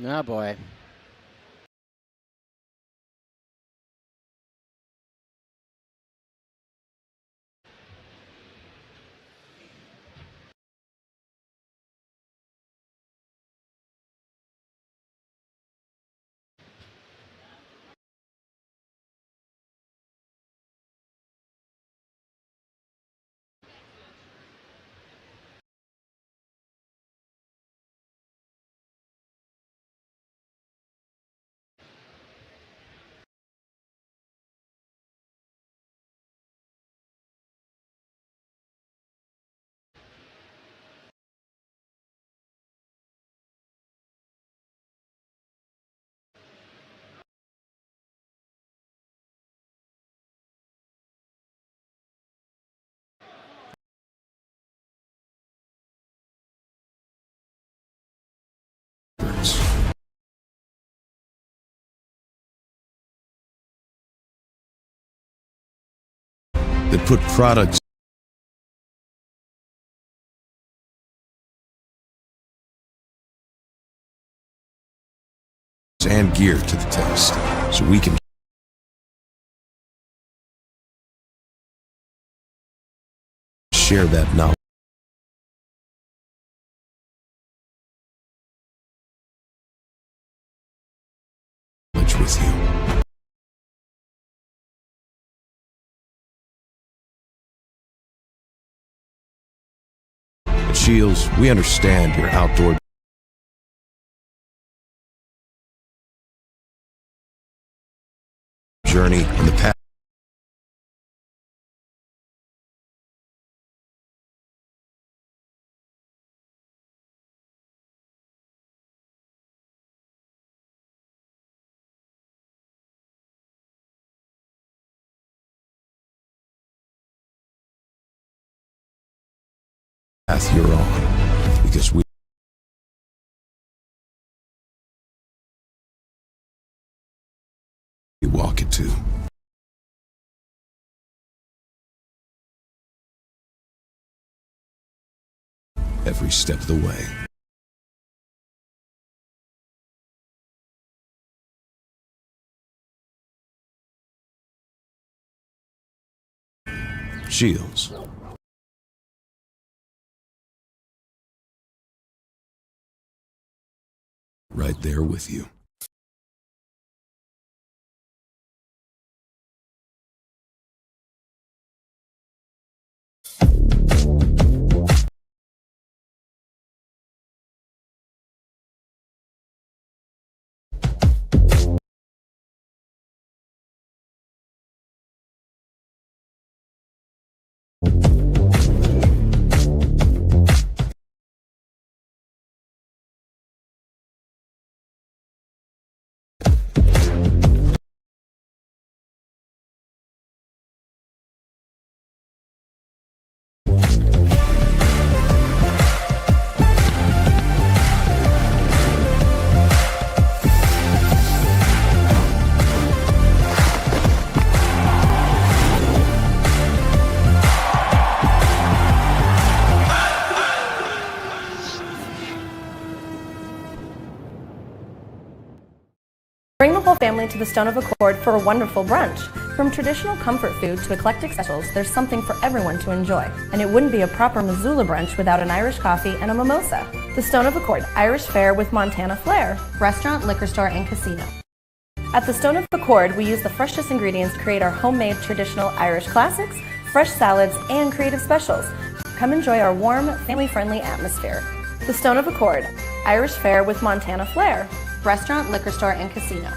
Oh boy. That put products and gear to the test, so we can share that knowledge with you. At Shields, we understand your outdoor journey and the path you're on, because we walk it too. Every step of the way. Shields. Right there with you. Bring the whole family to the Stone of Accord for a wonderful brunch. From traditional comfort food to eclectic specials, there's something for everyone to enjoy. And it wouldn't be a proper Missoula brunch without an Irish coffee and a mimosa. The Stone of Accord, Irish fare with Montana flair. Restaurant, liquor store, and casino. At the Stone of Accord, we use the freshest ingredients to create our homemade traditional Irish classics, fresh salads, and creative specials. Come enjoy our warm, family-friendly atmosphere. The Stone of Accord, Irish fare with Montana flair. Restaurant, liquor store, and casino.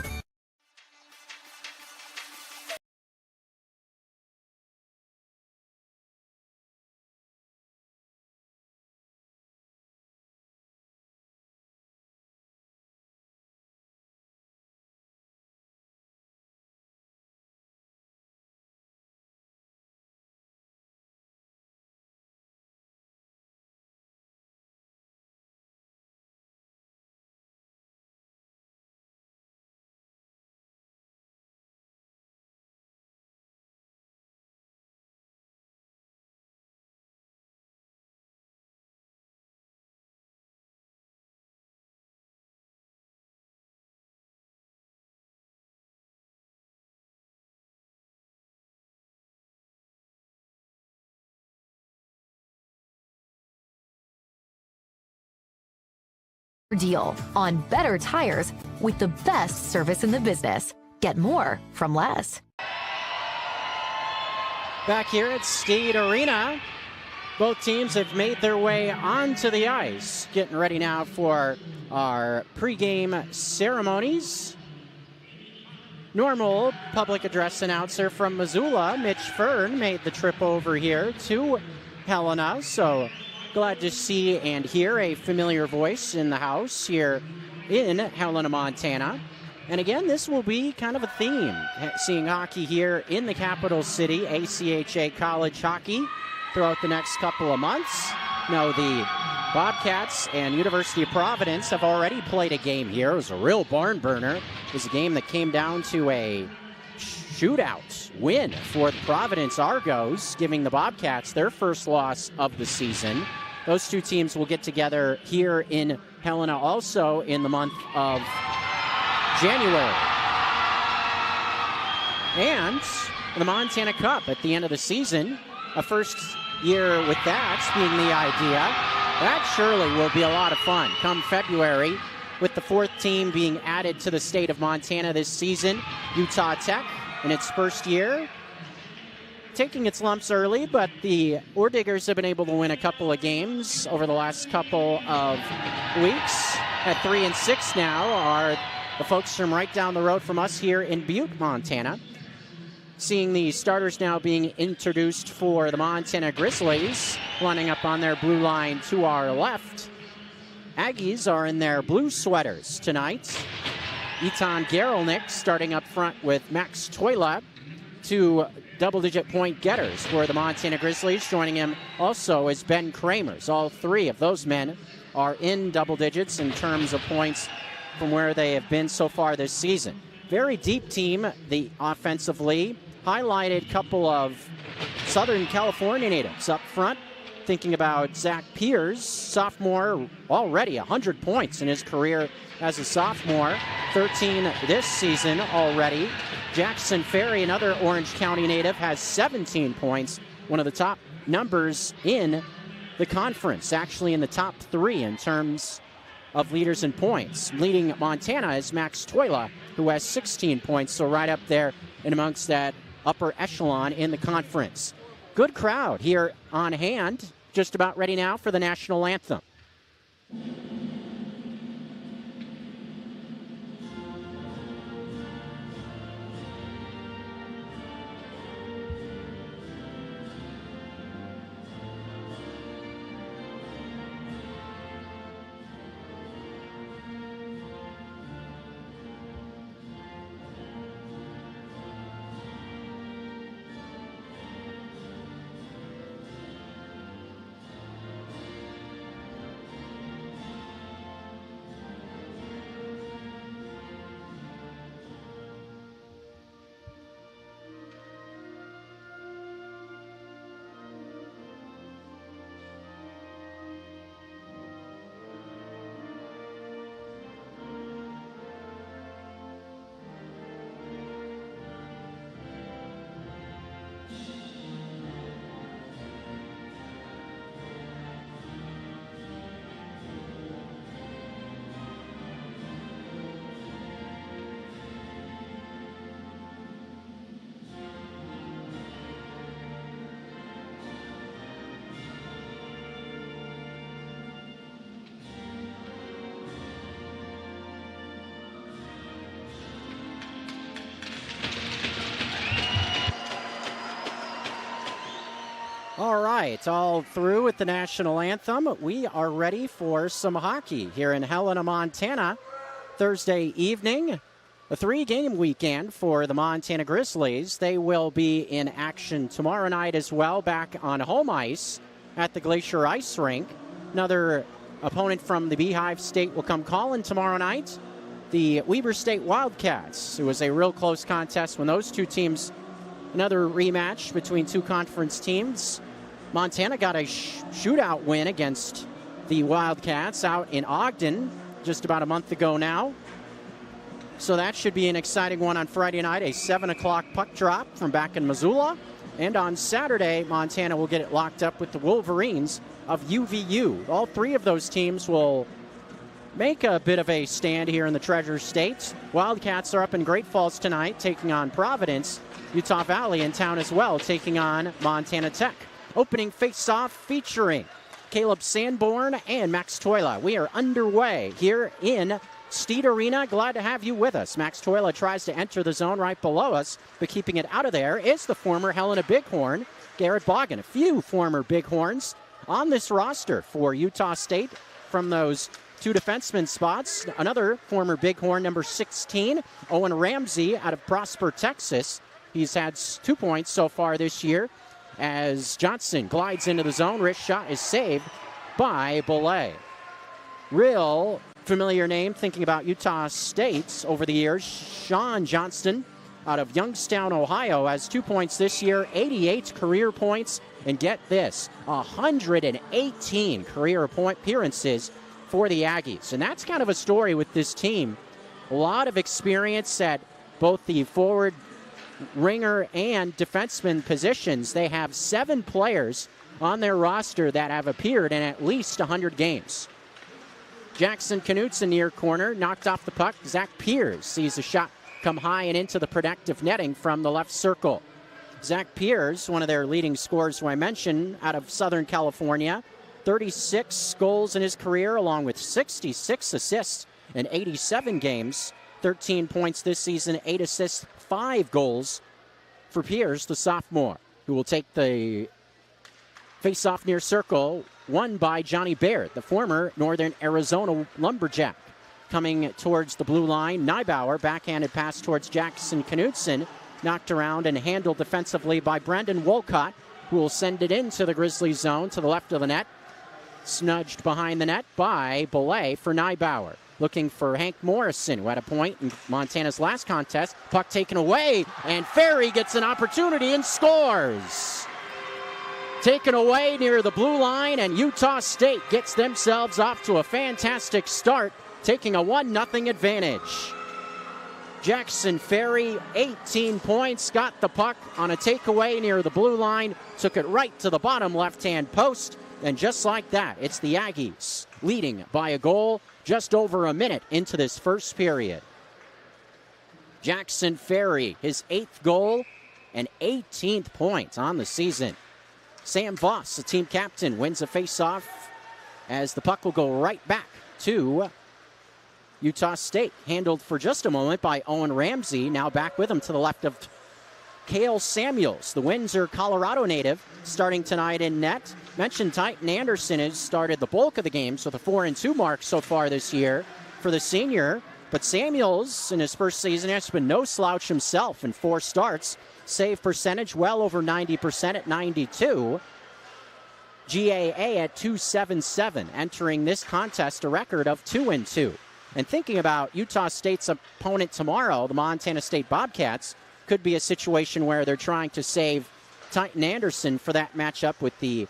deal on better tires with the best service in the business. Get more from less. Back here at State Arena, both teams have made their way onto the ice. Getting ready now for our pregame ceremonies. Normal public address announcer from Missoula, Mitch Fern, made the trip over here to Helena. So glad to see and hear a familiar voice in the house here in Helena, Montana. And again, this will be kind of a theme, seeing hockey here in the capital city, ACHA college hockey, throughout the next couple of months. Now, the Bobcats and University of Providence have already played a game here. It was a real barn burner. It was a game that came down to a shootout win for the Providence Argos, giving the Bobcats their first loss of the season. Those two teams will get together here in Helena also in the month of January. And the Montana Cup at the end of the season, a first year with that being the idea. That surely will be a lot of fun come February, with the fourth team being added to the state of Montana this season, Utah Tech, in its first year. Taking its lumps early, but the Ore Diggers have been able to win a couple of games over the last couple of weeks. At 3-6 now are the folks from right down the road from us here in Butte, Montana. Seeing the starters now being introduced for the Montana Grizzlies, lining up on their blue line to our left. Aggies are in their blue sweaters tonight. Etan Garelnik starting up front with Max Toila, two double-digit point getters for the Montana Grizzlies. Joining him also is Ben Kramers. All three of those men are in double digits in terms of points from where they have been so far this season. Very deep team, the offensively. Highlighted couple of Southern California natives up front. Thinking about Zach Piers, sophomore, already 100 points in his career as a sophomore. 13 this season already. Jackson Ferry, another Orange County native, has 17 points. One of the top numbers in the conference, actually in the top 3 in terms of leaders in points. Leading Montana is Max Toila, who has 16 points, so right up there in amongst that upper echelon in the conference. Good crowd here on hand, just about ready now for the national anthem. All right, all through with the national anthem. We are ready for some hockey here in Helena, Montana. Thursday evening, a 3-game weekend for the Montana Grizzlies. They will be in action tomorrow night as well, back on home ice at the Glacier Ice Rink. Another opponent from the Beehive State will come calling tomorrow night. The Weber State Wildcats. It was a real close contest when those two teams, another rematch between two conference teams. Montana got a shootout win against the Wildcats out in Ogden just about a month ago now. So that should be an exciting one on Friday night, a 7 o'clock puck drop from back in Missoula. And on Saturday, Montana will get it locked up with the Wolverines of UVU. All three of those teams will make a bit of a stand here in the Treasure State. Wildcats are up in Great Falls tonight, taking on Providence. Utah Valley in town as well, taking on Montana Tech. Opening face-off featuring Caleb Sanborn and Max Toila. We are underway here in Steed Arena. Glad to have you with us. Max Toila tries to enter the zone right below us, but keeping it out of there is the former Helena Bighorn, Garrett Boggin. A few former Bighorns on this roster for Utah State from those two defenseman spots. Another former Bighorn, number 16, Owen Ramsey out of Prosper, Texas. He's had 2 points so far this year as Johnson glides into the zone. Wrist shot is saved by Belay. Real familiar name thinking about Utah State over the years. Sean Johnston out of Youngstown, Ohio, has 2 points this year, 88 career points, and get this, 118 career appearances for the Aggies. And that's kind of a story with this team. A lot of experience at both the forward, ringer, and defenseman positions. They have 7 players on their roster that have appeared in at least 100 games. Jackson Knutson near corner, knocked off the puck. Zach Piers sees a shot come high and into the protective netting from the left circle. Zach Piers, one of their leading scorers who I mentioned, out of Southern California. 36 goals in his career, along with 66 assists in 87 games. 13 points this season, 8 assists, 5 goals for Piers, the sophomore, who will take the face-off near circle, won by Johnny Baird, the former Northern Arizona Lumberjack. Coming towards the blue line, Neibauer, backhanded pass towards Jackson Knutson, knocked around and handled defensively by Brendan Wolcott, who will send it into the Grizzlies zone to the left of the net. Snudged behind the net by Belay for Neibauer. Looking for Hank Morrison, who had a point in Montana's last contest. Puck taken away, and Ferry gets an opportunity and scores. Taken away near the blue line, and Utah State gets themselves off to a fantastic start, taking a 1-0 advantage. Jackson Ferry, 18 points, got the puck on a takeaway near the blue line, took it right to the bottom left-hand post, and just like that, it's the Aggies leading by a goal just over a minute into this first period. Jackson Ferry, his 8th goal and 18th point on the season. Sam Voss, the team captain, wins a face-off as the puck will go right back to Utah State. Handled for just a moment by Owen Ramsey. Now back with him to the left of Cale Samuels, the Windsor, Colorado native, starting tonight in net. Mentioned Titan Anderson has started the bulk of the games with a 4-2 mark so far this year for the senior. But Samuels, in his first season, has been no slouch himself in 4 starts. Save percentage well over 90% at 92. GAA at 277, entering this contest a record of 2-2. And thinking about Utah State's opponent tomorrow, the Montana State Bobcats, could be a situation where they're trying to save Titan Anderson for that matchup with the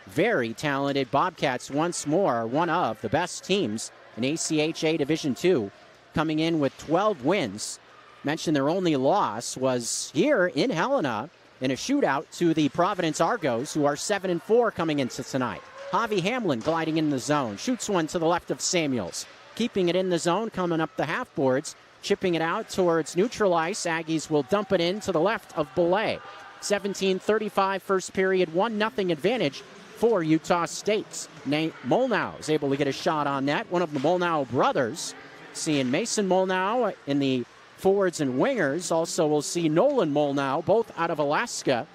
very talented Bobcats, once more one of the best teams in ACHA Division II, coming in with 12 wins. Mentioned their only loss was here in Helena in a shootout to the Providence Argos, who are 7-4 coming into tonight. Javi Hamlin gliding in the zone, shoots one to the left of Samuels. Keeping it in the zone, coming up the half boards, chipping it out towards neutral ice. Aggies will dump it in to the left of Belay. 17:35 first period, 1-0 advantage for Utah State. Nate Molnau is able to get a shot on net. One of the Molnau brothers. Seeing Mason Molnau in the forwards and wingers. Also, we'll see Nolan Molnau, both out of Alaska,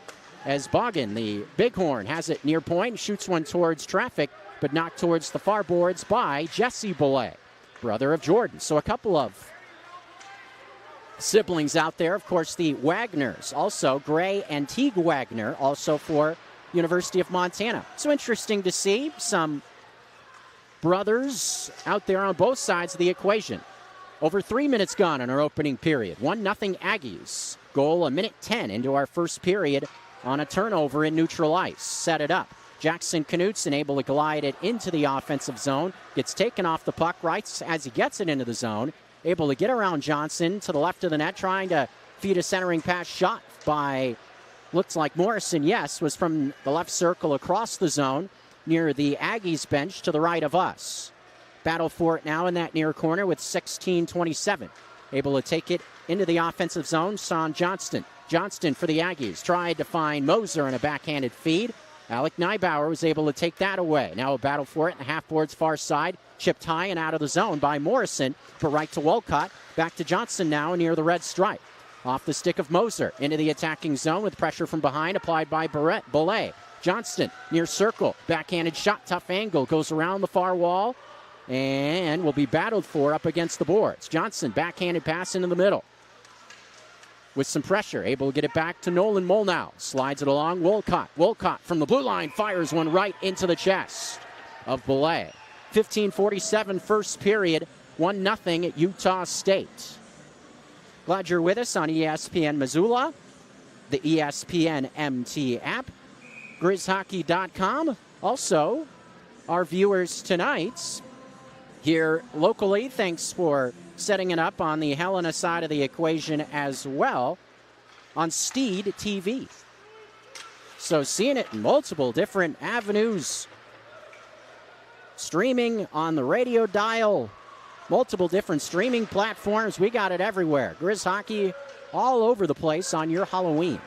as Boggin, the Bighorn, has it near point, shoots one towards traffic, but knocked towards the far boards by Jesse Belay, brother of Jordan. So a couple of siblings out there. Of course, the Wagners, also Gray and Teague Wagner, also for University of Montana. So interesting to see some brothers out there on both sides of the equation. Over 3 minutes gone in our opening period. 1-0 Aggies. Goal a minute 10 into our first period on a turnover in neutral ice. Set it up. Jackson Knutson able to glide it into the offensive zone. Gets taken off the puck right as he gets it into the zone. Able to get around Johnson to the left of the net, trying to feed a centering pass shot by, looks like Morrison, yes, was from the left circle across the zone near the Aggies bench to the right of us. battle for it now in that near corner with 16:27. Able to take it into the offensive zone. Son Johnston. Johnston for the Aggies. Tried to find Moser in a backhanded feed. Alec Neibauer was able to take that away. Now a battle for it in the half-board's far side. Chipped high and out of the zone by Morrison, but right to Wolcott. Back to Johnson now near the red stripe. Off the stick of Moser into the attacking zone with pressure from behind applied by Belay. Johnston near circle. Backhanded shot, tough angle. Goes around the far wall and will be battled for up against the boards. Johnson, backhanded pass into the middle. With some pressure, able to get it back to Nolan Molnau. Slides it along, Wolcott. Wolcott from the blue line fires one right into the chest of Belay. 15:47 first period, 1-0 at Utah State. Glad you're with us on ESPN Missoula, the ESPN MT app, GrizzHockey.com. Also, our viewers tonight here locally, thanks for setting it up on the Helena side of the equation as well on Steed TV. So seeing it in multiple different avenues, streaming on the radio dial, multiple different streaming platforms. We got it everywhere. Grizz Hockey all over the place on your Halloween.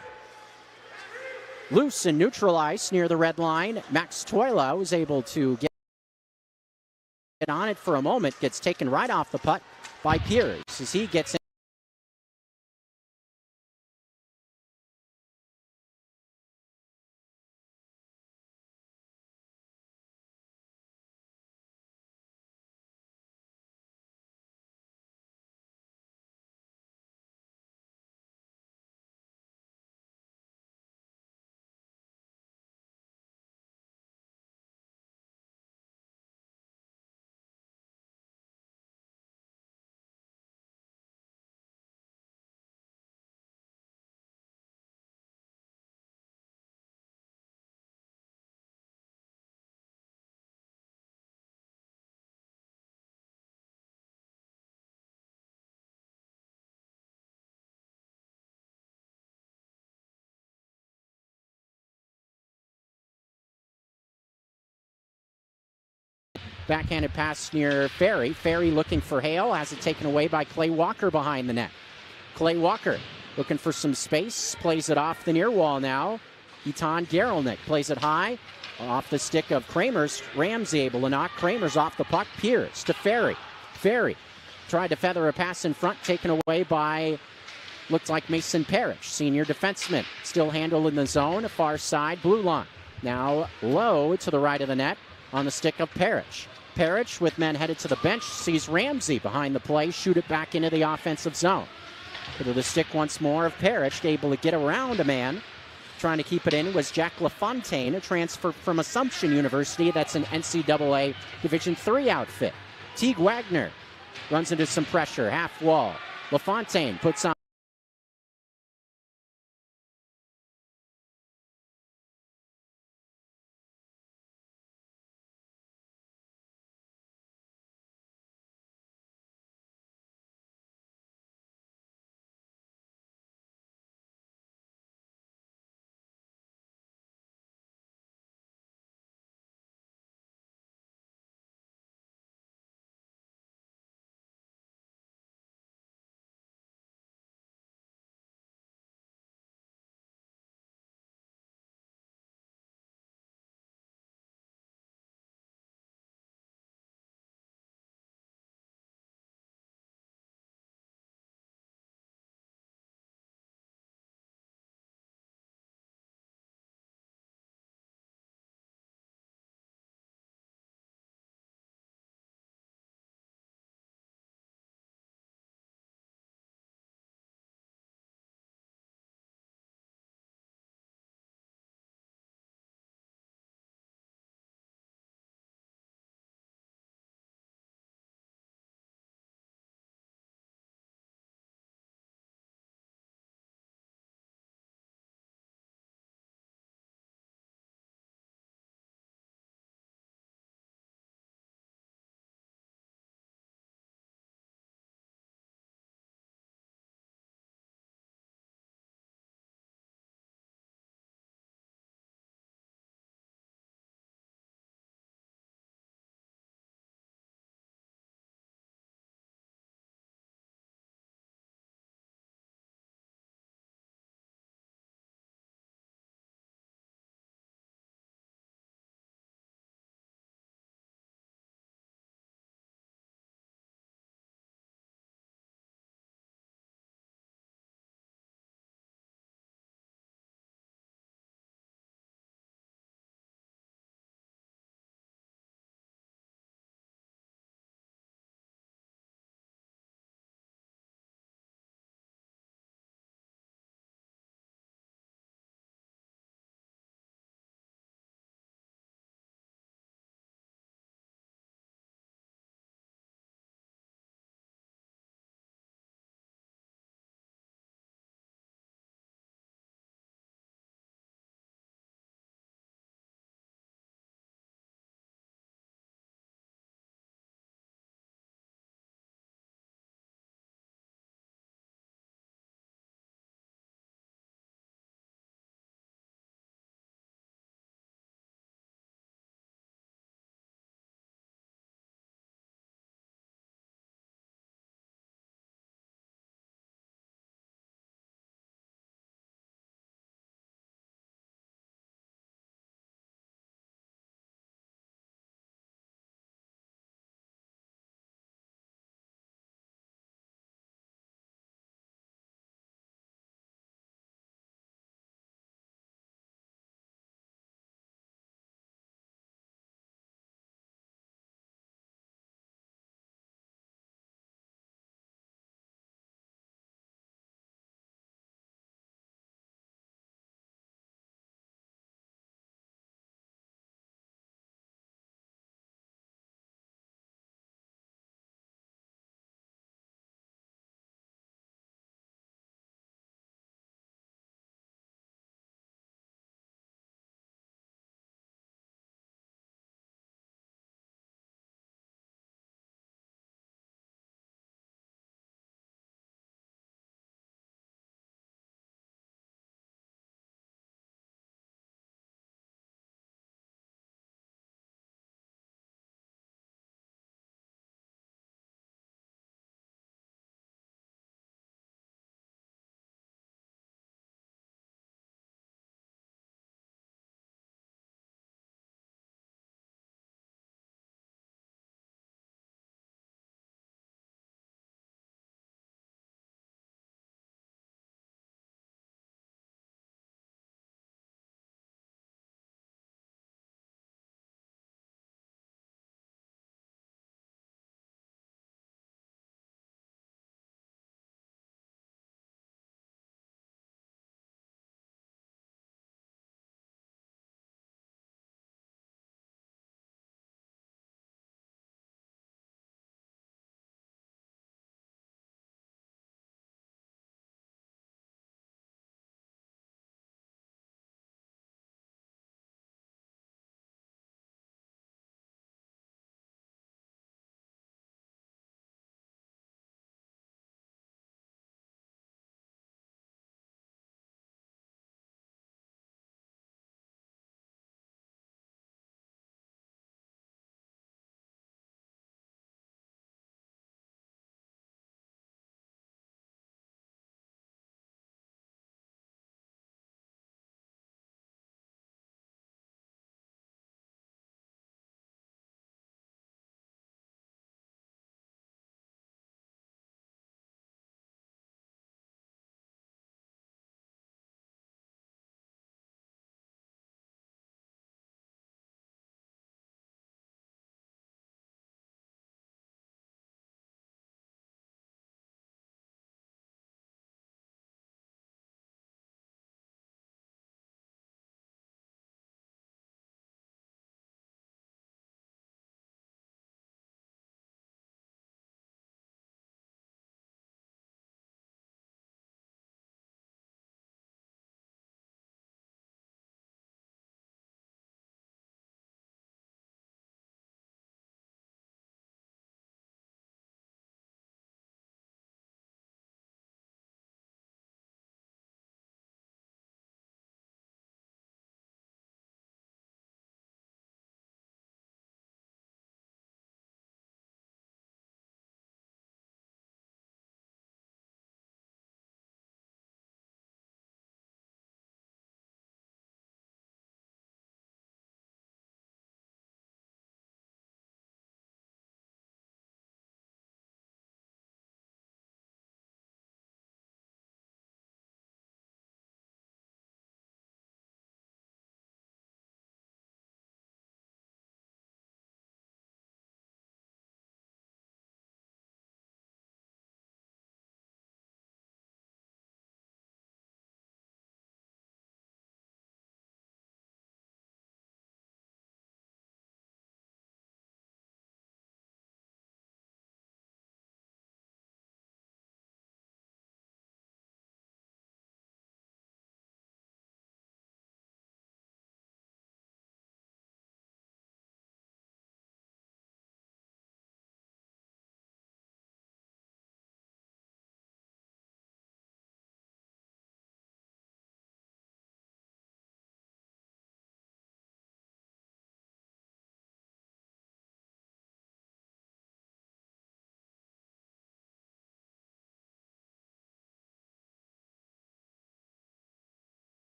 Loose and neutral ice near the red line. Max Toila was able to get on it for a moment. Gets taken right off the putt by Piers as he gets in. Backhanded pass near Ferry. Ferry looking for Hale. Has it taken away by Clay Walker behind the net. Clay Walker looking for some space. Plays it off the near wall now. Etan Gerelnik plays it high. Off the stick of Kramers. Ramsey able to knock Kramers off the puck. Pierce to Ferry. Ferry tried to feather a pass in front. Taken away by, looked like Mason Parrish, senior defenseman. Still handled in the zone. Far side, blue line. Now low to the right of the net on the stick of Parrish. Parrish, with men headed to the bench, sees Ramsey behind the play, shoot it back into the offensive zone. To the stick once more of Parrish, able to get around a man. Trying to keep it in was Jack LaFontaine, a transfer from Assumption University. That's an NCAA Division III outfit. Teague Wagner runs into some pressure, half wall. LaFontaine puts on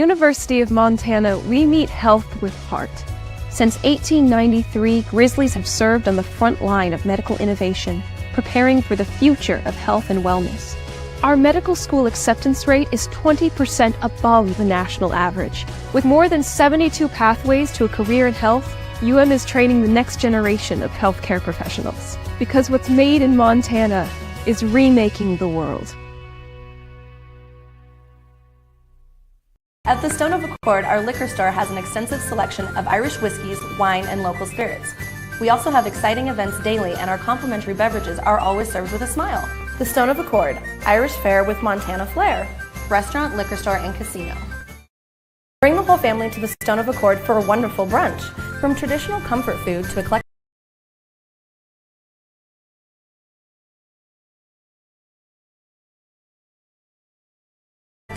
University of Montana, we meet health with heart. Since 1893, Grizzlies have served on the front line of medical innovation, preparing for the future of health and wellness. Our medical school acceptance rate is 20% above the national average. With more than 72 pathways to a career in health, UM is training the next generation of healthcare professionals. Because what's made in Montana is remaking the world. At the Stone of Accord, our liquor store has an extensive selection of Irish whiskeys, wine, and local spirits. We also have exciting events daily, and our complimentary beverages are always served with a smile. The Stone of Accord, Irish fare with Montana flair, restaurant, liquor store, and casino. Bring the whole family to the Stone of Accord for a wonderful brunch. From traditional comfort food to eclectic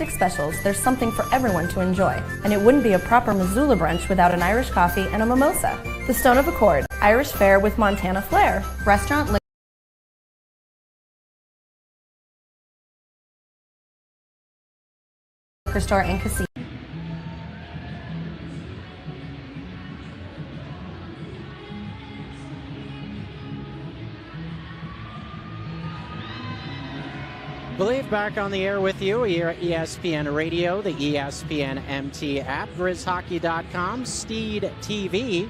specials, there's something for everyone to enjoy. And it wouldn't be a proper Missoula brunch without an Irish coffee and a mimosa. The Stone of Accord, Irish fare with Montana flair, restaurant, liquor store, and casino. Believe back on the air with you here at ESPN Radio, the ESPN MT app, GrizzHockey.com, Steed TV.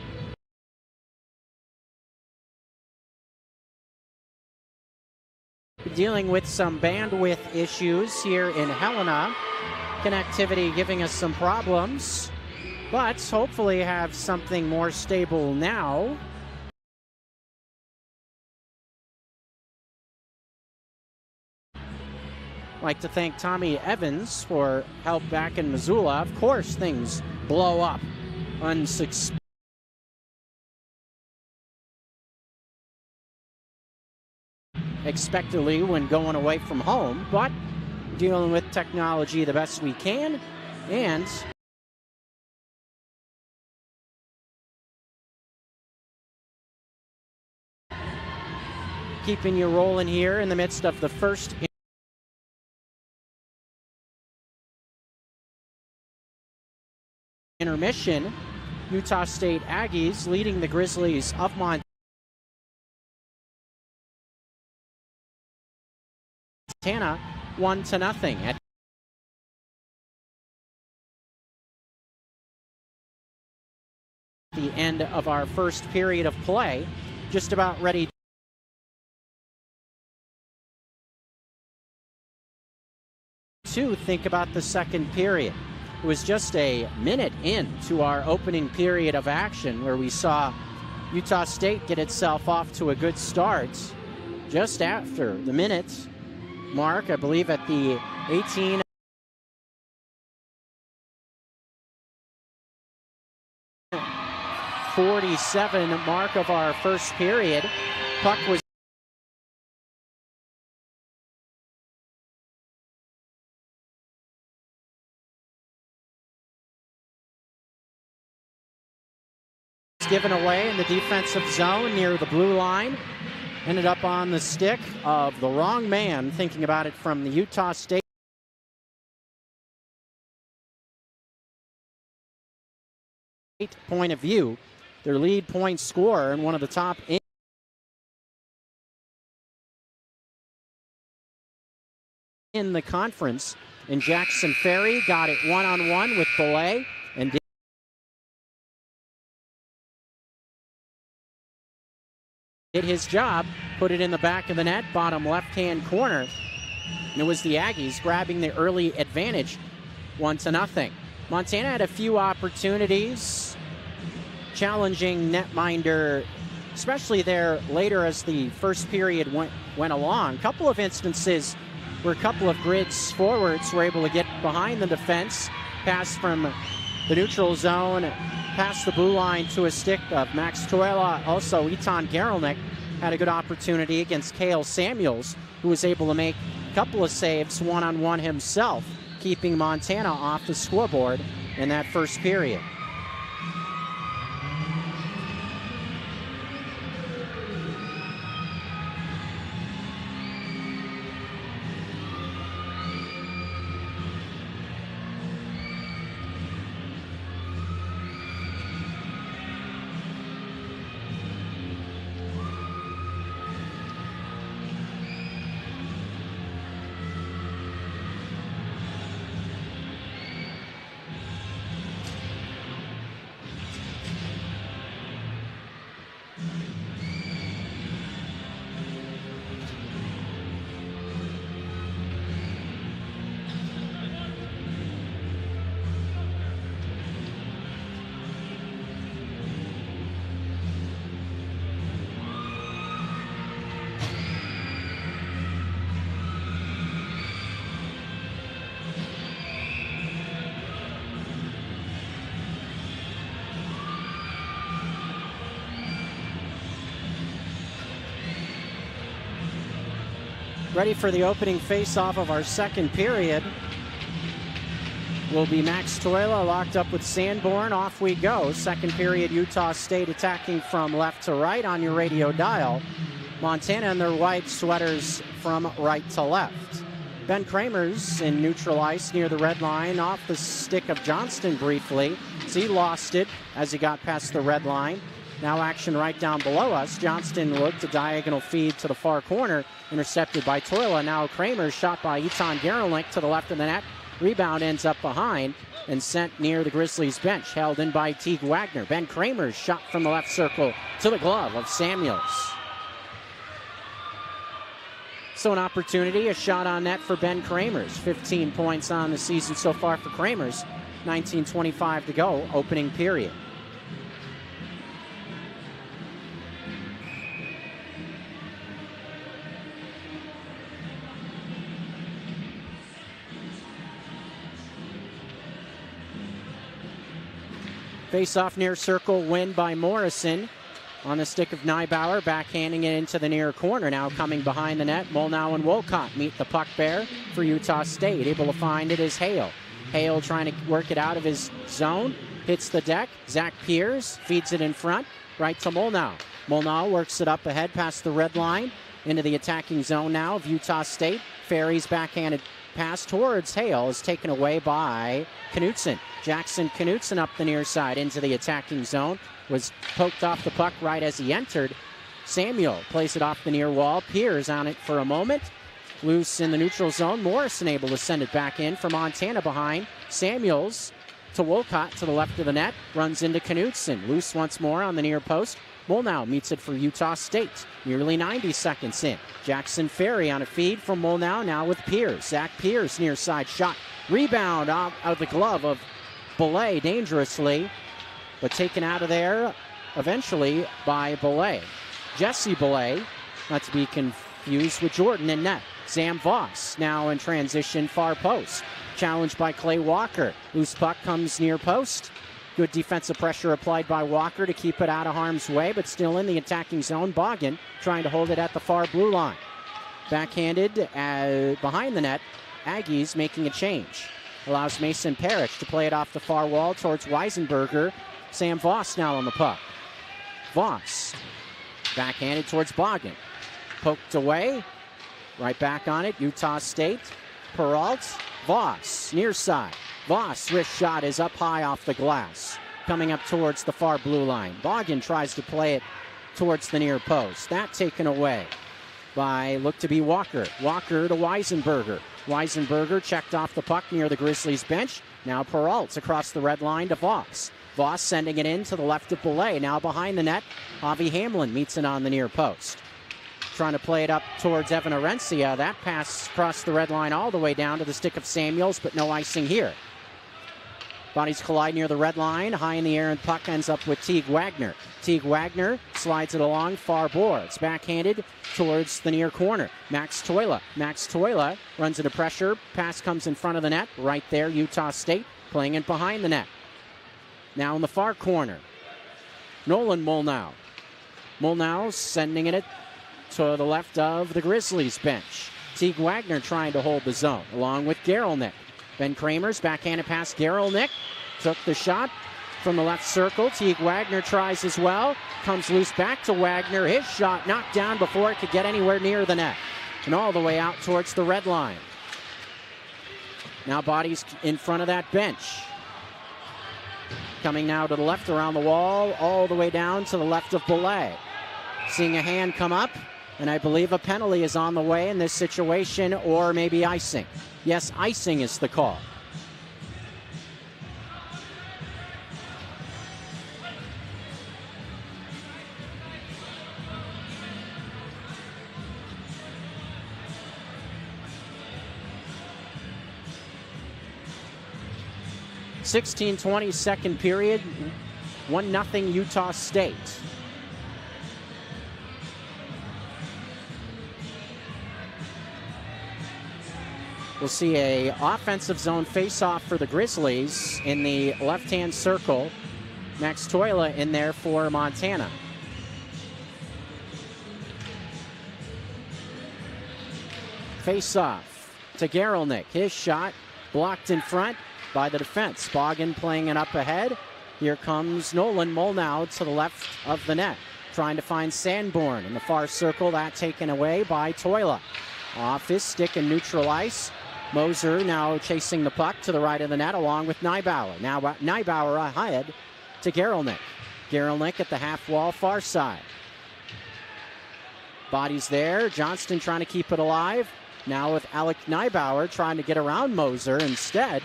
Dealing with some bandwidth issues here in Helena. Connectivity giving us some problems, but hopefully have something more stable now. Like to thank Tommy Evans for help back in Missoula. Of course, things blow up unexpectedly when going away from home, but dealing with technology the best we can, and keeping you rolling here in the midst of the first intermission. Utah State Aggies leading the Grizzlies of Montana 1-0 at the end of our first period of play. Just about ready to think about the second period. It was just a minute into our opening period of action where we saw Utah State get itself off to a good start. Just after the minute mark, I believe at the 18:47 mark of our first period, puck was given away in the defensive zone near the blue line. Ended up on the stick of the wrong man, thinking about it from the Utah State point of view. Their lead point scorer and one of the top in the conference, and Jackson Ferry got it one-on-one with Belay and did his job, put it in the back of the net, bottom left-hand corner. And it was the Aggies grabbing the early advantage, 1-0. Montana had a few opportunities, challenging netminder, especially there later as the first period went along. A couple of instances where a couple of Grizz forwards were able to get behind the defense, pass from the neutral zone, past the blue line to a stick of Max Tuela. Also, Etan Garelnik had a good opportunity against Cale Samuels, who was able to make a couple of saves one-on-one himself, keeping Montana off the scoreboard in that first period. Ready for the opening face-off of our second period will be Max Toila locked up with Sanborn. Off we go. Second period, Utah State attacking from left to right on your radio dial. Montana in their white sweaters from right to left. Ben Kramer's in neutral ice near the red line, off the stick of Johnston briefly. So he lost it as he got past the red line. Now action right down below us. Johnston looked a diagonal feed to the far corner, intercepted by Toila. Now Kramer's shot by Etan Gerelnik to the left of the net. Rebound ends up behind and sent near the Grizzlies bench, held in by Teague Wagner. Ben Kramer's shot from the left circle to the glove of Samuels. So an opportunity, a shot on net for Ben Kramer's. 15 points on the season so far for Kramer's. 19:25 to go, opening period. Face-off near circle, win by Morrison. On the stick of Neibauer, backhanding it into the near corner. Now coming behind the net, Molnau and Wolcott meet the puck bear for Utah State. Able to find it is Hale. Hale trying to work it out of his zone. Hits the deck. Zach Piers feeds it in front. Right to Molnau. Molnau works it up ahead past the red line. Into the attacking zone now of Utah State. Ferry's backhanded pass towards Hale is taken away by Knutson. Jackson Knutson up the near side into the attacking zone. Was poked off the puck right as he entered. Samuel plays it off the near wall. Piers on it for a moment. Loose in the neutral zone. Morrison able to send it back in for Montana behind. Samuels to Wolcott to the left of the net. Runs into Knutson. Loose once more on the near post. Molnau meets it for Utah State. Nearly 90 seconds in. Jackson Ferry on a feed from Molnau now with Piers. Zach Piers near side shot. Rebound out of the glove of Belay dangerously, but taken out of there eventually by Belay. Jesse Belay, not to be confused with Jordan in net. Sam Voss now in transition far post. Challenged by Clay Walker. Loose puck comes near post. Good defensive pressure applied by Walker to keep it out of harm's way, but still in the attacking zone. Boggin trying to hold it at the far blue line. Backhanded behind the net. Aggies making a change. Allows Mason Parrish to play it off the far wall towards Weisenberger. Sam Voss now on the puck. Voss backhanded towards Boggin. Poked away. Right back on it. Utah State. Peralt. Voss near side. Voss' wrist shot is up high off the glass. Coming up towards the far blue line. Boggin tries to play it towards the near post. That taken away by look to be Walker. Walker to Weisenberger. Weisenberger checked off the puck near the Grizzlies bench. Now Peralt across the red line to Voss. Voss sending it in to the left of Belay. Now behind the net, Avi Hamlin meets it on the near post. Trying to play it up towards Evan Arencia. That pass across the red line all the way down to the stick of Samuels, but no icing here. Bodies collide near the red line. High in the air, and puck ends up with Teague Wagner. Teague Wagner slides it along far boards. Backhanded towards the near corner. Max Toila. Max Toila runs into pressure. Pass comes in front of the net. Right there, Utah State playing it behind the net. Now in the far corner, Nolan Molnau. Molnau sending it to the left of the Grizzlies bench. Teague Wagner trying to hold the zone along with Gerelnik. Ben Kramer's backhanded pass. Gerelnik took the shot from the left circle. Teague Wagner tries as well. Comes loose back to Wagner. His shot knocked down before it could get anywhere near the net. And all the way out towards the red line. Now bodies in front of that bench. Coming now to the left around the wall, all the way down to the left of Belay. Seeing a hand come up, and I believe a penalty is on the way in this situation, or maybe icing. Yes, icing is the call. (16:20) second period, 1-0 Utah State. We'll see a offensive zone face-off for the Grizzlies in the left-hand circle. Max Toila in there for Montana. Face off to Gerelnik. His shot blocked in front by the defense. Bogan playing it up ahead. Here comes Nolan Molnau to the left of the net, trying to find Sanborn in the far circle. That taken away by Toila. Off his stick in neutral ice. Moser now chasing the puck to the right of the net along with Neibauer. Now Neibauer ahead to Gerelnik. Gerelnik at the half wall far side. Bodies there. Johnston trying to keep it alive. Now with Alec Neibauer trying to get around Moser. Instead,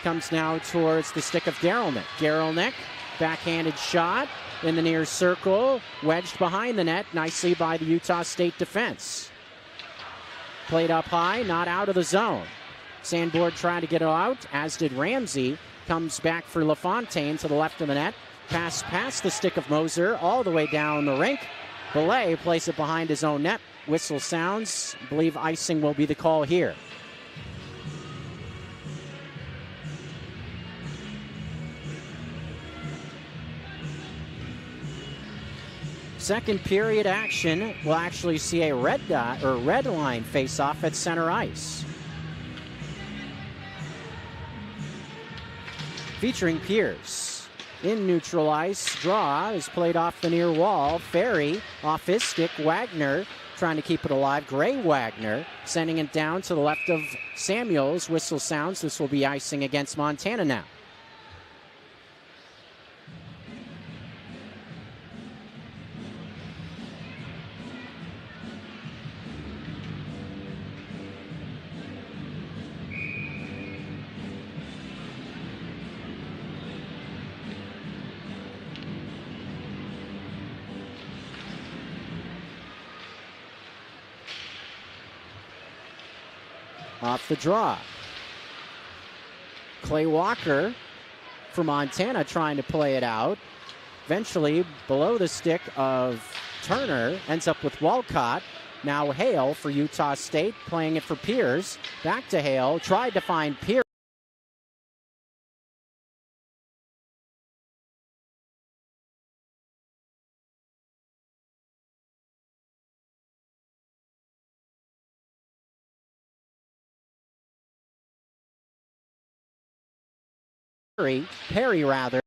comes now towards the stick of Gerelnik. Gerelnik, backhanded shot in the near circle. Wedged behind the net nicely by the Utah State defense. Played up high, not out of the zone. Sanborn trying to get it out, as did Ramsey. Comes back for LaFontaine to the left of the net. Pass past the stick of Moser, all the way down the rink. Belay plays it behind his own net. Whistle sounds. I believe icing will be the call here. Second period action, we'll actually see a red line face-off at center ice. Featuring Pierce. In neutral ice, draw is played off the near wall. Ferry off his stick. Wagner trying to keep it alive. Gray Wagner sending it down to the left of Samuels. Whistle sounds. This will be icing against Montana now. Off the draw. Clay Walker for Montana trying to play it out. Eventually, below the stick of Turner, ends up with Walcott. Now Hale for Utah State, playing it for Pierce. Back to Hale, tried to find Pierce. Perry rather.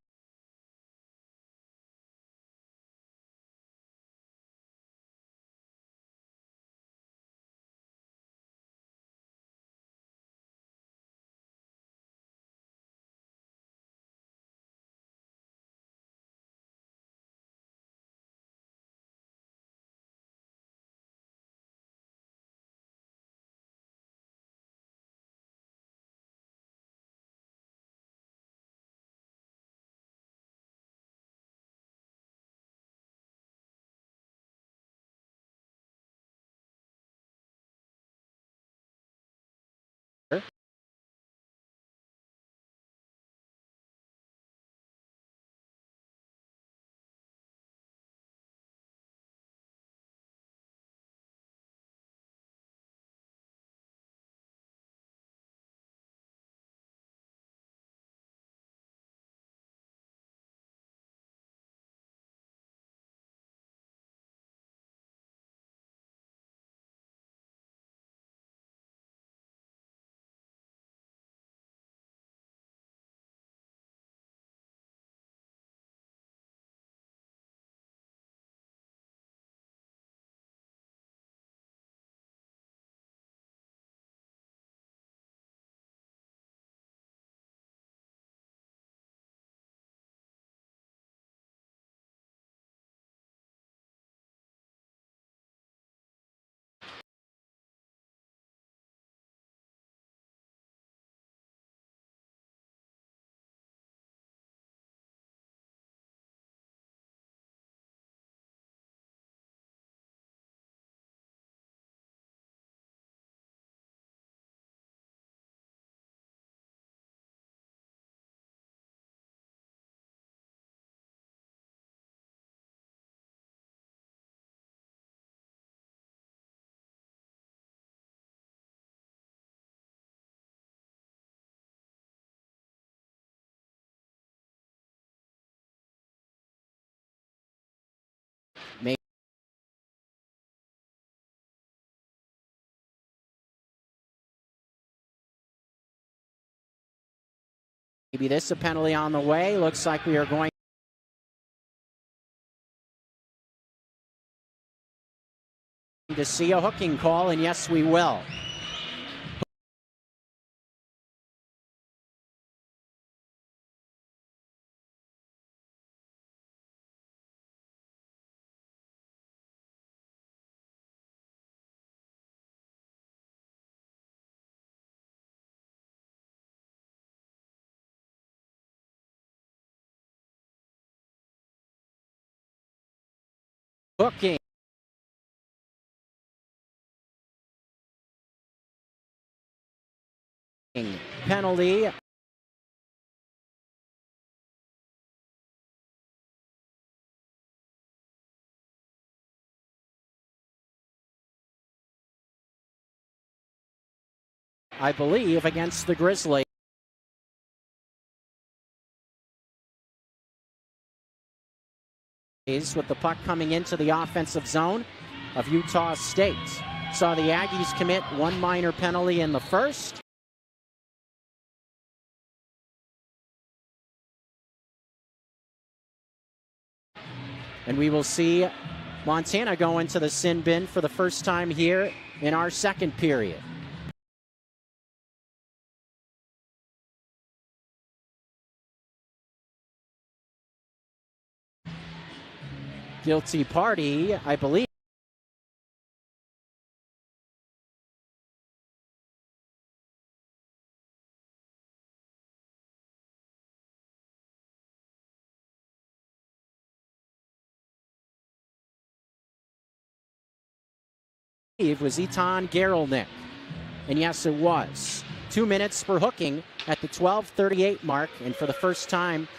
Maybe this a penalty on the way. Looks like we are going to see a hooking call, and yes, we will. Hooking. Penalty. I believe against the Grizzlies. With the puck coming into the offensive zone of Utah State. Saw the Aggies commit one minor penalty in the first. And we will see Montana go into the sin bin for the first time here in our second period. Guilty party, I believe. It was Etan Gerelnik. And yes, it was. 2 minutes for hooking at the 12:38 mark, and for the first time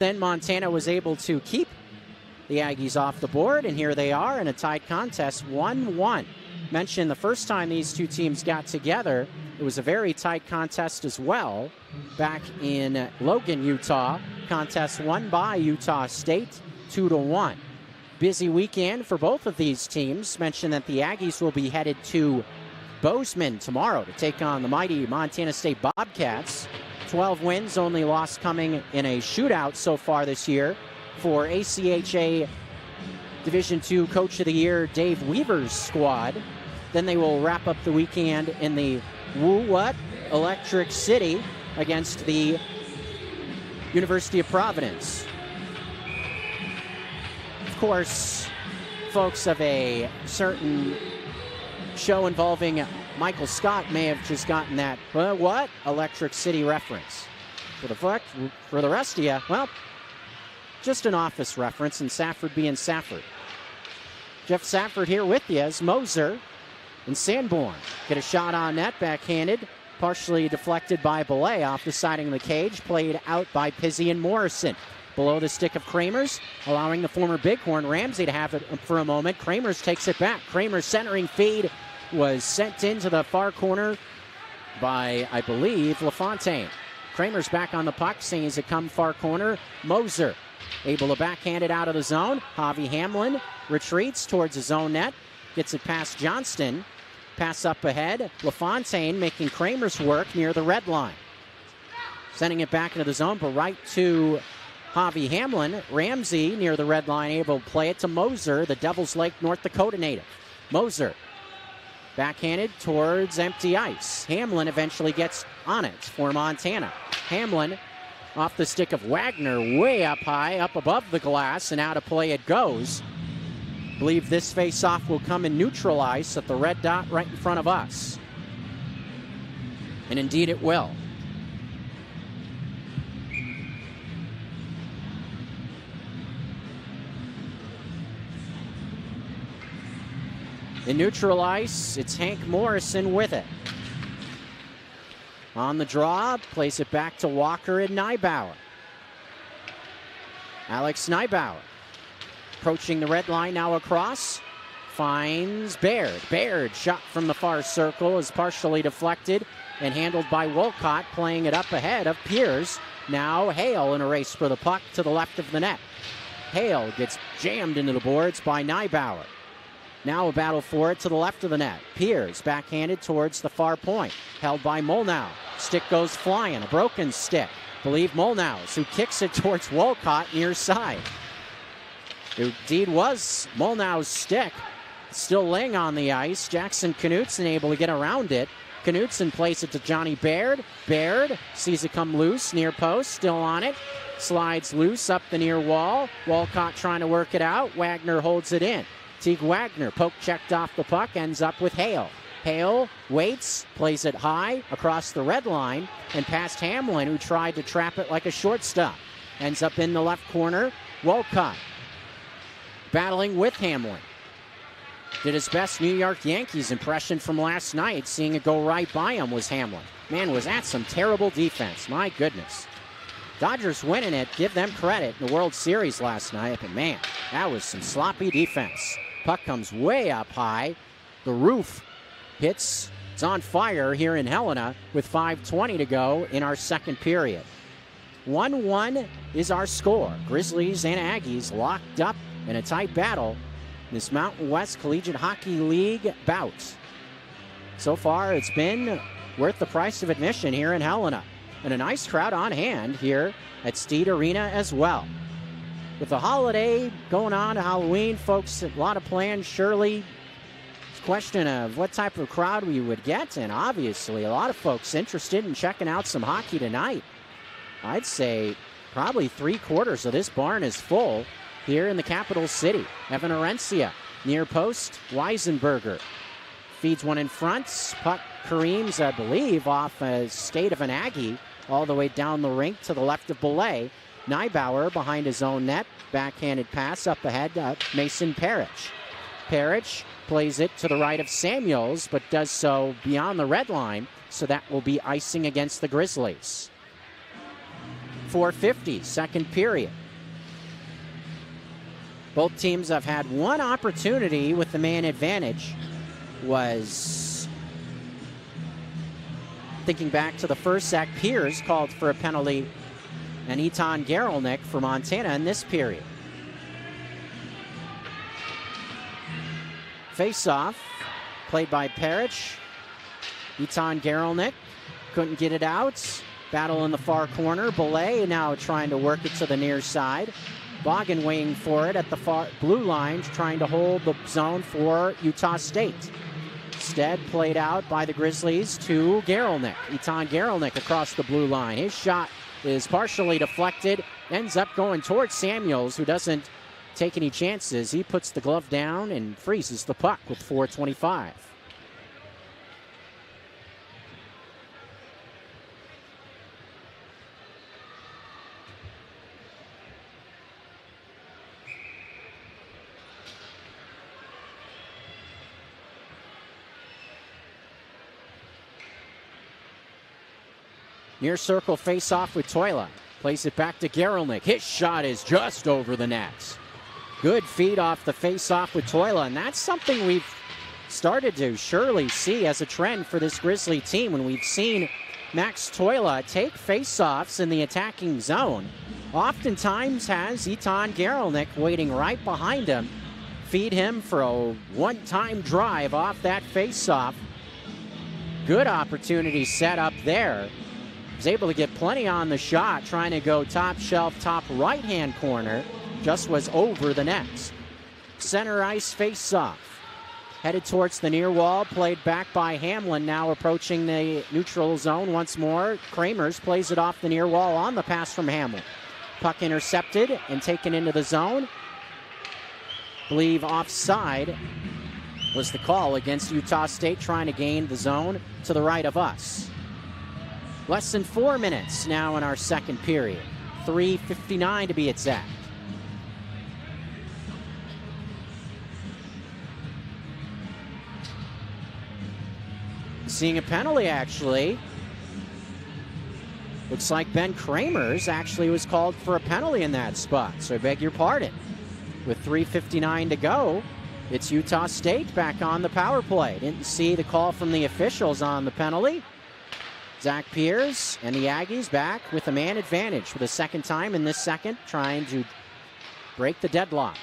Then Montana was able to keep the Aggies off the board, and here they are in a tied contest, 1-1. Mentioned the first time these two teams got together, it was a very tight contest as well. Back in Logan, Utah, contest won by Utah State, 2-1. Busy weekend for both of these teams. Mentioned that the Aggies will be headed to Bozeman tomorrow to take on the mighty Montana State Bobcats. 12 wins, only loss coming in a shootout so far this year for ACHA Division II Coach of the Year Dave Weaver's squad. Then they will wrap up the weekend in the Electric City against the University of Providence. Of course, folks of a certain show involving Michael Scott may have just gotten that, Electric City reference. For the rest of you, well, just an Office reference, and Safford being Safford. Jeff Safford here with you as Moser and Sanborn get a shot on net, backhanded, partially deflected by Belay off the siding of the cage, played out by Pizzi and Morrison. Below the stick of Kramers, allowing the former Bighorn Ramsey to have it for a moment. Kramers takes it back. Kramers' centering feed was sent into the far corner by, I believe, LaFontaine. Kramers back on the puck, sees it come far corner. Moser able to backhand it out of the zone. Javi Hamlin retreats towards his own net, gets it past Johnston. Pass up ahead. LaFontaine making Kramers work near the red line. Sending it back into the zone, but right to Javi Hamlin. Ramsey near the red line, able to play it to Moser, the Devil's Lake, North Dakota native. Moser backhanded towards empty ice. Hamlin eventually gets on it for Montana. Hamlin off the stick of Wagner, way up high, up above the glass, and out of play it goes. I believe this face-off will come in neutral ice at the red dot right in front of us. And indeed it will. In neutral ice, it's Hank Morrison with it. On the draw, plays it back to Walker and Neibauer. Alex Neibauer approaching the red line now across. Finds Baird. Baird shot from the far circle is partially deflected and handled by Wolcott, playing it up ahead of Piers. Now Hale in a race for the puck to the left of the net. Hale gets jammed into the boards by Neibauer. Now a battle for it to the left of the net. Piers backhanded towards the far point. Held by Molnau. Stick goes flying. A broken stick. Believe Molnau's, who kicks it towards Wolcott near side. It indeed was Molnau's stick. Still laying on the ice. Jackson Knutson able to get around it. Knutson plays it to Johnny Baird. Baird sees it come loose near post. Still on it. Slides loose up the near wall. Wolcott trying to work it out. Wagner holds it in. Teague Wagner, poke checked off the puck, ends up with Hale. Hale waits, plays it high across the red line, and past Hamlin, who tried to trap it like a shortstop. Ends up in the left corner. Wolcott battling with Hamlin. Did his best New York Yankees impression from last night. Seeing it go right by him was Hamlin. Man, was that some terrible defense. My goodness. Dodgers winning it, give them credit, in the World Series last night, but man, that was some sloppy defense. Puck comes way up high. The roof hits. It's on fire here in Helena with 5:20 to go in our second period. 1-1 is our score. Grizzlies and Aggies locked up in a tight battle in this Mountain West Collegiate Hockey League bout. So far, it's been worth the price of admission here in Helena. And a nice crowd on hand here at Steed Arena as well. With the holiday going on, Halloween, folks, a lot of plans. Surely, it's a question of what type of crowd we would get, and obviously a lot of folks interested in checking out some hockey tonight. I'd say probably 3/4 of this barn is full here in the capital city. Evan Orencia, near post, Weisenberger feeds one in front. Puck careens, I believe, off a skate of an Aggie all the way down the rink to the left of Belay. Neibauer behind his own net. Backhanded pass up ahead to Mason Parrish. Parrish plays it to the right of Samuels, but does so beyond the red line, so that will be icing against the Grizzlies. 4:50, second period. Both teams have had one opportunity with the man advantage. Was thinking back to the first, Zach Pierce called for a penalty, and Etan Garelnick for Montana in this period. Face-off, played by Parrish. Etan Garelnick couldn't get it out. Battle in the far corner. Belay now trying to work it to the near side. Boggin waiting for it at the far blue line, trying to hold the zone for Utah State. Instead, played out by the Grizzlies to Garelnick. Etan Garelnick across the blue line. His shot is partially deflected, ends up going towards Samuels, who doesn't take any chances. He puts the glove down and freezes the puck with 4:25. Near circle face-off with Toila. Plays it back to Garelnick. His shot is just over the net. Good feed off the face-off with Toila, and that's something we've started to surely see as a trend for this Grizzly team. When we've seen Max Toila take face-offs in the attacking zone, oftentimes has Etan Garelnick waiting right behind him, feed him for a one-time drive off that face-off. Good opportunity set up there. Was able to get plenty on the shot, trying to go top shelf, top right-hand corner. Just was over the net. Center ice face-off. Headed towards the near wall, played back by Hamlin, now approaching the neutral zone once more. Kramers plays it off the near wall on the pass from Hamlin. Puck intercepted and taken into the zone. Believe offside was the call against Utah State, trying to gain the zone to the right of us. Less than 4 minutes now in our second period. 3:59 to be exact. Seeing a penalty, actually. Looks like Ben Kramers actually was called for a penalty in that spot, so I beg your pardon. With 3:59 to go, it's Utah State back on the power play. Didn't see the call from the officials on the penalty. Zach Pierce and the Aggies back with a man advantage for the second time in this second, trying to break the deadlock.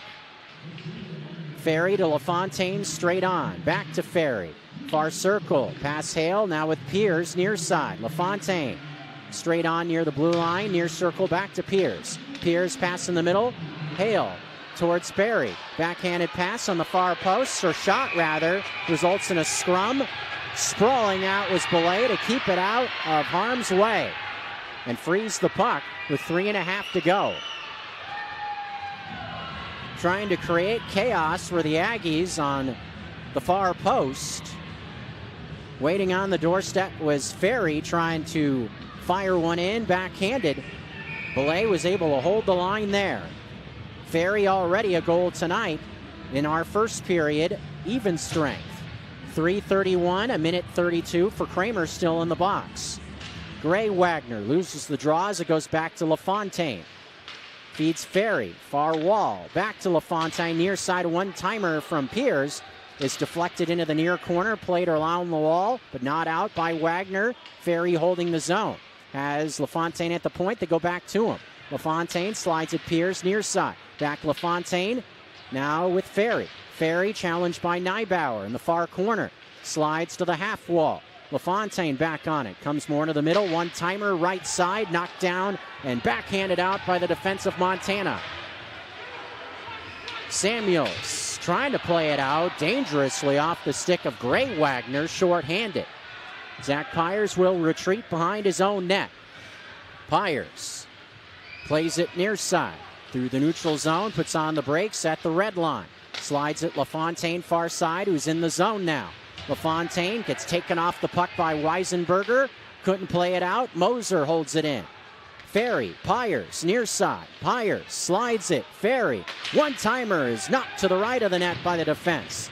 Ferry to LaFontaine, straight on. Back to Ferry. Far circle. Pass Hale, now with Pierce near side. LaFontaine straight on near the blue line. Near circle, back to Pierce. Pierce pass in the middle. Hale towards Ferry. Backhanded pass on the far post, or shot rather, results in a scrum. Sprawling out was Belay to keep it out of harm's way and freeze the puck with 3.5 to go. Trying to create chaos for the Aggies on the far post. Waiting on the doorstep was Ferry, trying to fire one in, backhanded. Belay was able to hold the line there. Ferry already a goal tonight in our first period, even strength. 3:31, a minute 32 for Kramer still in the box. Gray Wagner loses the draw as it goes back to LaFontaine. Feeds Ferry, far wall, back to LaFontaine, near side one-timer from Pierce is deflected into the near corner, played around the wall, but not out by Wagner. Ferry holding the zone. Has LaFontaine at the point, they go back to him. LaFontaine slides at Pierce, near side. Back LaFontaine, now with Ferry. Ferry challenged by Neibauer in the far corner. Slides to the half wall. LaFontaine back on it. Comes more to the middle. One-timer right side. Knocked down and backhanded out by the defense of Montana. Samuels trying to play it out dangerously off the stick of Gray Wagner. Short-handed. Zach Pyers will retreat behind his own net. Pyers plays it near side. Through the neutral zone. Puts on the brakes at the red line. Slides it LaFontaine far side, who's in the zone now. LaFontaine gets taken off the puck by Weisenberger. Couldn't play it out. Moser holds it in. Ferry, Pyers, near side. Pyers slides it. Ferry. One-timer is knocked to the right of the net by the defense.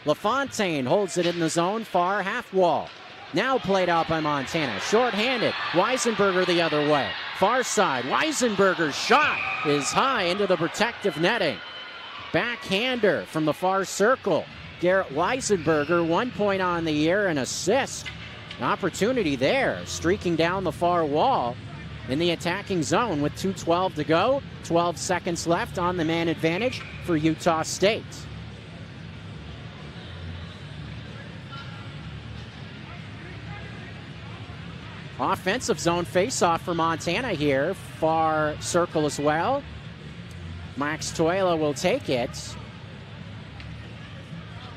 LaFontaine holds it in the zone, far half wall. Now played out by Montana. Short-handed. Weisenberger the other way. Far side, Weisenberger's shot is high into the protective netting. Backhander from the far circle. Garrett Weisenberger, 1 point on the year, an assist. An opportunity there, streaking down the far wall in the attacking zone with 2:12 to go. 12 seconds left on the man advantage for Utah State. Offensive zone faceoff for Montana here. Far circle as well. Max Toila will take it.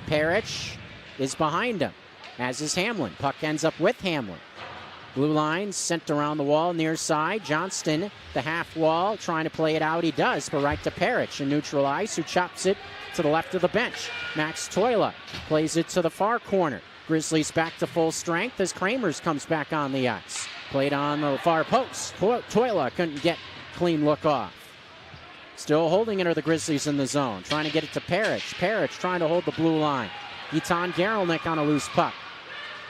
Parrish is behind him, as is Hamlin. Puck ends up with Hamlin. Blue line sent around the wall near side. Johnston, the half wall, trying to play it out. He does, but right to Parrish in neutral ice, who chops it to the left of the bench. Max Toila plays it to the far corner. Grizzlies back to full strength as Kramers comes back on the ice. Played on the far post. Toila couldn't get clean look off. Still holding it are the Grizzlies in the zone. Trying to get it to Parrish. Parrish trying to hold the blue line. Etan Garelnick on a loose puck.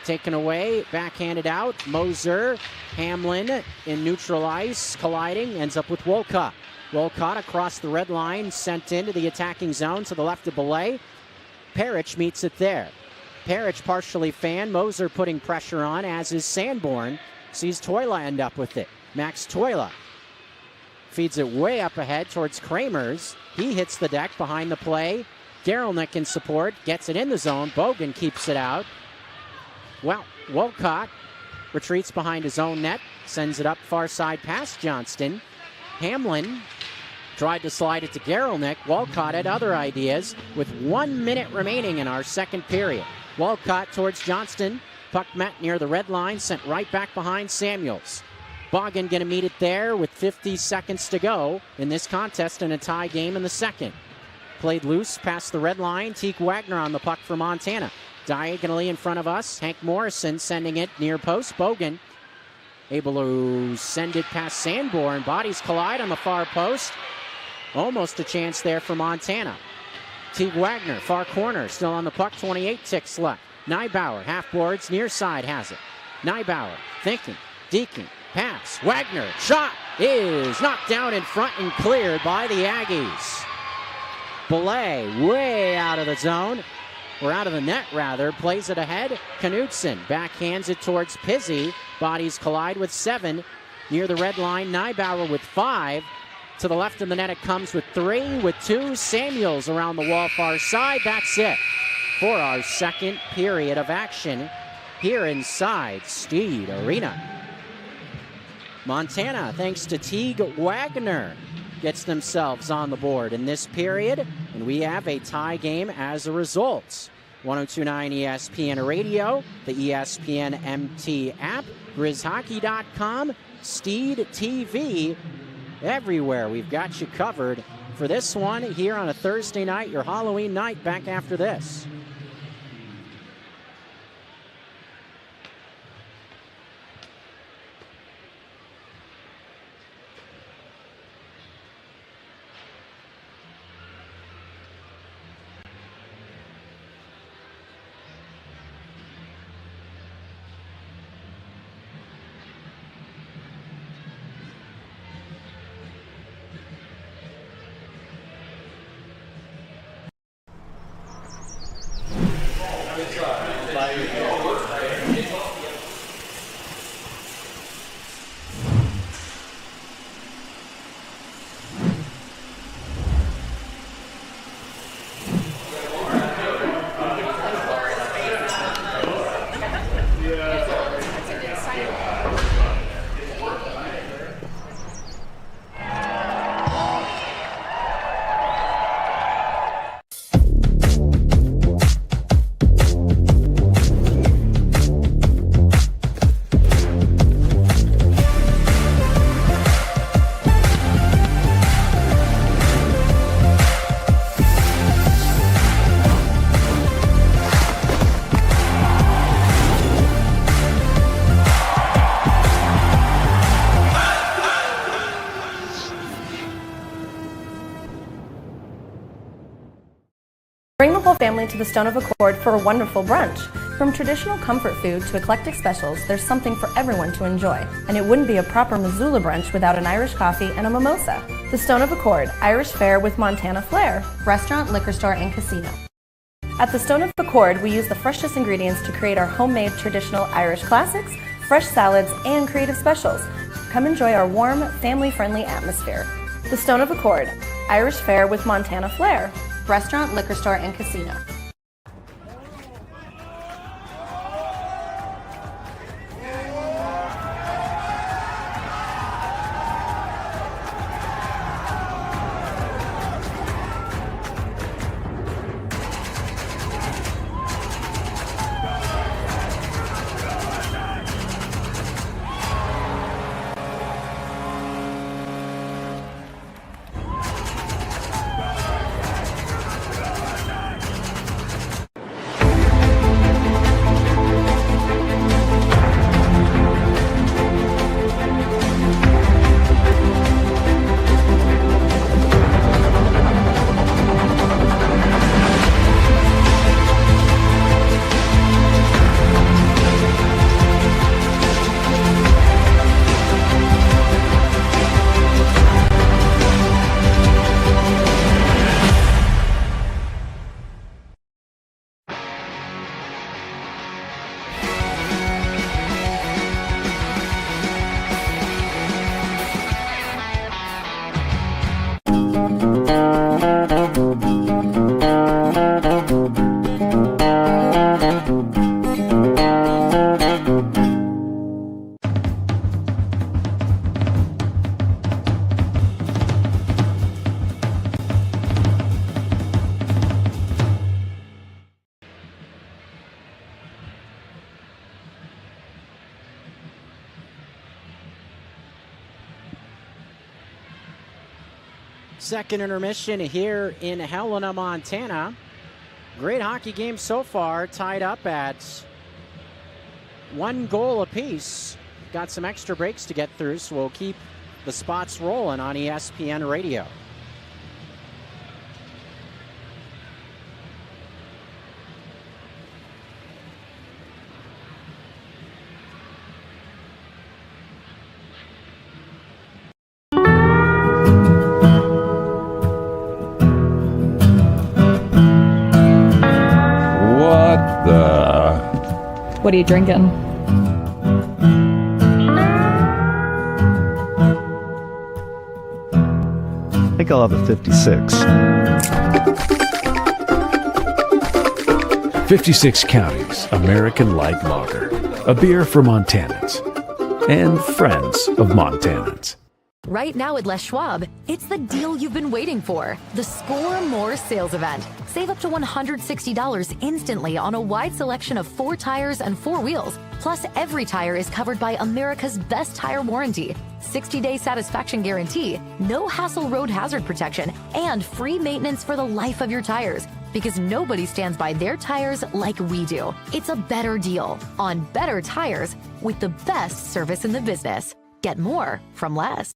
Taken away, backhanded out. Moser, Hamlin in neutral ice, colliding, ends up with Wolcott. Wolcott across the red line, sent into the attacking zone to the left of Belay. Parrish meets it there. Parrish partially fanned. Moser putting pressure on, as is Sanborn. Sees Toila end up with it. Max Toila feeds it way up ahead towards Kramers. He hits the deck behind the play. Garelnick in support, gets it in the zone. Bogan keeps it out. Well, Wolcott retreats behind his own net, sends it up far side past Johnston. Hamlin tried to slide it to Garelnick. Wolcott had other ideas with 1 minute remaining in our second period. Wolcott towards Johnston. Puck met near the red line, sent right back behind Samuels. Bogan going to meet it there with 50 seconds to go in this contest and a tie game in the second. Played loose past the red line. Teague Wagner on the puck for Montana. Diagonally in front of us, Hank Morrison sending it near post. Bogan able to send it past Sanborn. Bodies collide on the far post. Almost a chance there for Montana. Teague Wagner, far corner, still on the puck. 28 ticks left. Neibauer, half boards, near side has it. Neibauer thinking, deking, pass. Wagner, shot is knocked down in front and cleared by the Aggies. Belay way out of the zone. Or out of the net, rather. Plays it ahead. Knudsen backhands it towards Pizzi. Bodies collide with 7. Near the red line, Neibauer with 5. To the left of the net, it comes with 3. With 2, Samuels around the wall far side. That's it for our second period of action here inside Steed Arena. Montana, thanks to Teague Wagner, gets themselves on the board in this period, and we have a tie game as a result. 102.9 ESPN Radio, the ESPN MT app, GrizzHockey.com, Steed TV, everywhere. We've got you covered for this one here on a Thursday night, your Halloween night, back after this. Bring the whole family to the Stone of Accord for a wonderful brunch. From traditional comfort food to eclectic specials, there's something for everyone to enjoy. And it wouldn't be a proper Missoula brunch without an Irish coffee and a mimosa. The Stone of Accord, Irish fare with Montana flair. Restaurant, liquor store, and casino. At the Stone of Accord, we use the freshest ingredients to create our homemade traditional Irish classics, fresh salads, and creative specials. Come enjoy our warm, family-friendly atmosphere. The Stone of Accord, Irish fare with Montana flair. Restaurant, liquor store, and casino. Second intermission here in Helena, Montana. Great hockey game so far, tied up at 1 goal apiece. Got some extra breaks to get through, so we'll keep the spots rolling on ESPN Radio. What are you drinking? I think I'll have a 56. 56 Counties American Light Lager. A beer for Montanans and friends of Montanans. Right now at Les Schwab, it's the deal you've been waiting for. The Score More sales event. Save up to $160 instantly on a wide selection of 4 tires and 4 wheels. Plus, every tire is covered by America's best tire warranty, 60-day satisfaction guarantee, no hassle road hazard protection, and free maintenance for the life of your tires. Because nobody stands by their tires like we do. It's a better deal on better tires with the best service in the business. Get more from Les.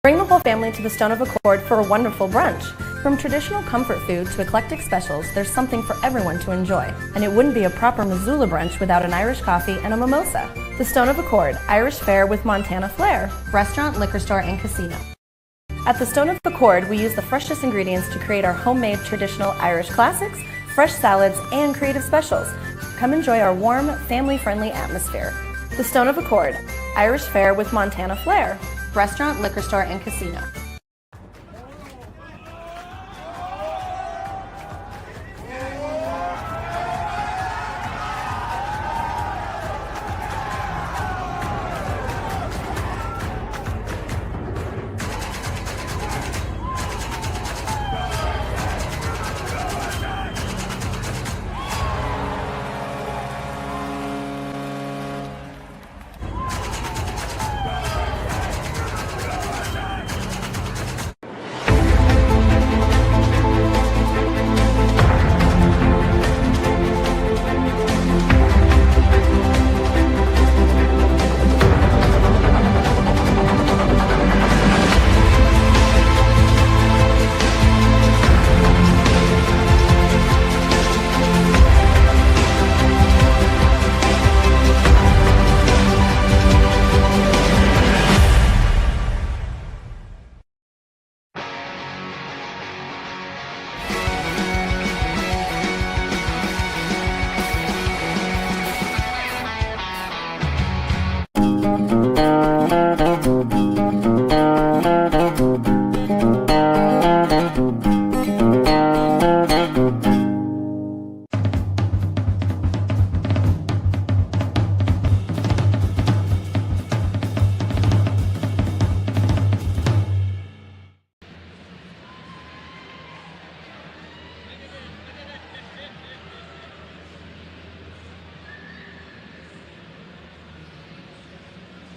Bring the whole family to the Stone of Accord for a wonderful brunch. From traditional comfort food to eclectic specials, there's something for everyone to enjoy. And it wouldn't be a proper Missoula brunch without an Irish coffee and a mimosa. The Stone of Accord, Irish fare with Montana flair. Restaurant, liquor store, and casino. At the Stone of Accord, we use the freshest ingredients to create our homemade traditional Irish classics, fresh salads, and creative specials. Come enjoy our warm, family-friendly atmosphere. The Stone of Accord, Irish fare with Montana flair. Restaurant, liquor store, and casino.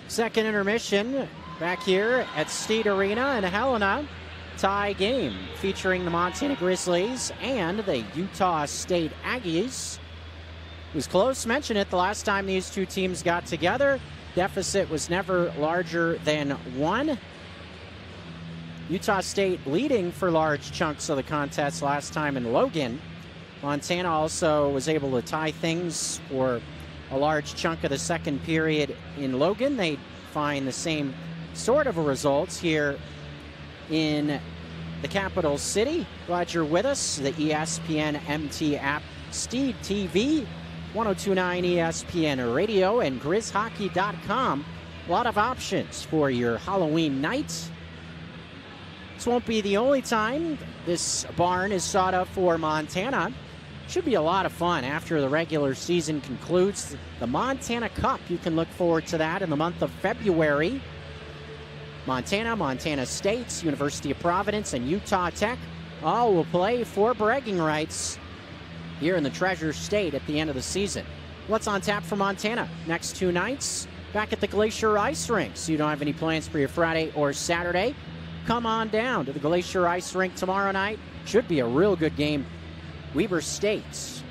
Second intermission back here at Steed Arena in Helena. Tie game featuring the Montana Grizzlies and the Utah State Aggies. It was close, mentioned it the last time these two teams got together. Deficit was never larger than 1. Utah State leading for large chunks of the contest last time in Logan. Montana also was able to tie things for a large chunk of the second period in Logan. They find the same sort of results here in the capital city. Glad you're with us. The ESPN MT app, Steed TV, 1029 ESPN Radio, and GrizzHockey.com. A lot of options for your Halloween night. This won't be the only time this barn is sought up for Montana. Should be a lot of fun after the regular season concludes. The Montana Cup, you can look forward to that in the month of February. Montana, Montana State, University of Providence, and Utah Tech all will play for bragging rights here in the Treasure State at the end of the season. What's on tap for Montana? Next 2 nights, back at the Glacier Ice Rink. So you don't have any plans for your Friday or Saturday? Come on down to the Glacier Ice Rink tomorrow night. Should be a real good game. Weber State,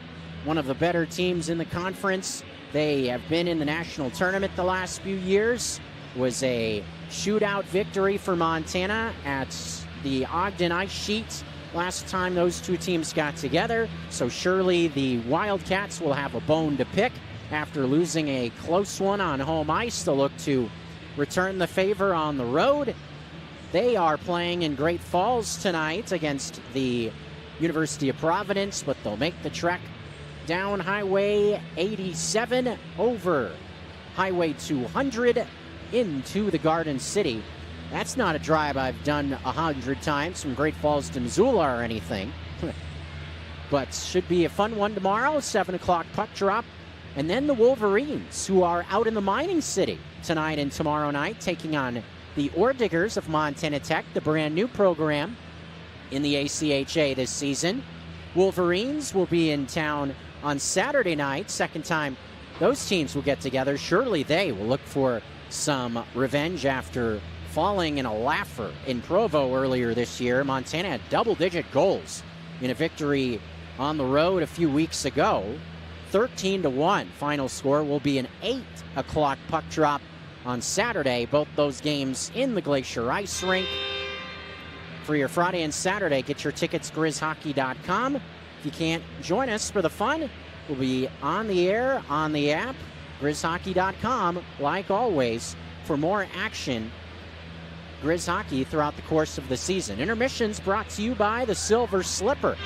one of the better teams in the conference. They have been in the national tournament the last few years. Was a shootout victory for Montana at the Ogden Ice Sheet last time those two teams got together. So surely the Wildcats will have a bone to pick after losing a close one on home ice. They'll look to return the favor on the road. They are playing in Great Falls tonight against the University of Providence, but they'll make the trek down Highway 87 over Highway 200 into the Garden City. That's not a drive I've done 100 times from Great Falls to Missoula or anything. But should be a fun one tomorrow, 7 o'clock puck drop. And then the Wolverines, who are out in the mining city tonight and tomorrow night, taking on the Ore Diggers of Montana Tech, the brand new program in the ACHA this season. Wolverines will be in town on Saturday night. Second time those teams will get together. Surely they will look for some revenge after falling in a laugher in Provo earlier this year. Montana had double-digit goals in a victory on the road a few weeks ago. 13-1 final score. Will be an 8 o'clock puck drop on Saturday. Both those games in the Glacier Ice Rink. for your Friday and Saturday. Get your tickets, grizzhockey.com. If you can't join us for the fun, we'll be on the air, on the app, grizzhockey.com, like always, for more action, Grizz Hockey, throughout the course of the season. Intermission's brought to you by the Silver Slipper.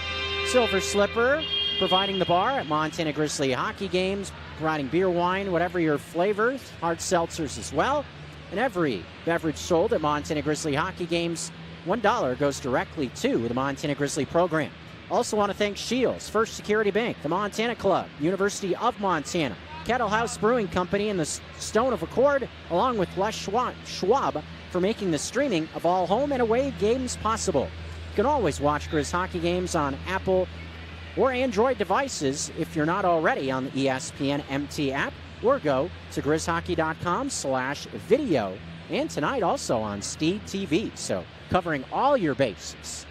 Silver Slipper, providing the bar at Montana Grizzly hockey games, providing beer, wine, whatever your flavors, hard seltzers as well. And every beverage sold at Montana Grizzly hockey games, $1 goes directly to the Montana Grizzly program. Also want to thank Shields, First Security Bank, the Montana Club, University of Montana, Kettle House Brewing Company, and the Stone of Accord, along with Les Schwab for making the streaming of all home and away games possible. You can always watch Grizz hockey games on Apple or Android devices if you're not already on the ESPN MT app, or go to grizzhockey.com/video. And tonight also on Steed TV, so covering all your bases.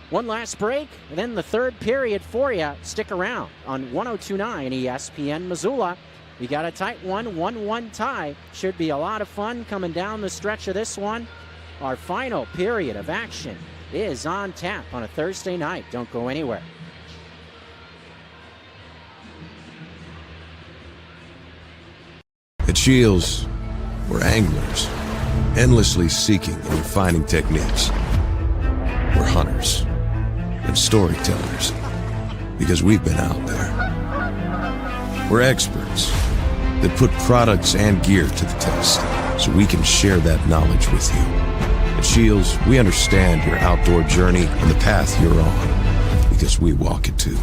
One last break, and then the third period for you. Stick around on 102.9 ESPN Missoula. We got a tight one, 1-1 tie. Should be a lot of fun coming down the stretch of this one. Our final period of action is on tap on a Thursday night. Don't go anywhere. At Shields, we're anglers, endlessly seeking and refining techniques. We're hunters and storytellers, because we've been out there. We're experts that put products and gear to the test, so we can share that knowledge with you. At Shields, we understand your outdoor journey and the path you're on, because we walk it too,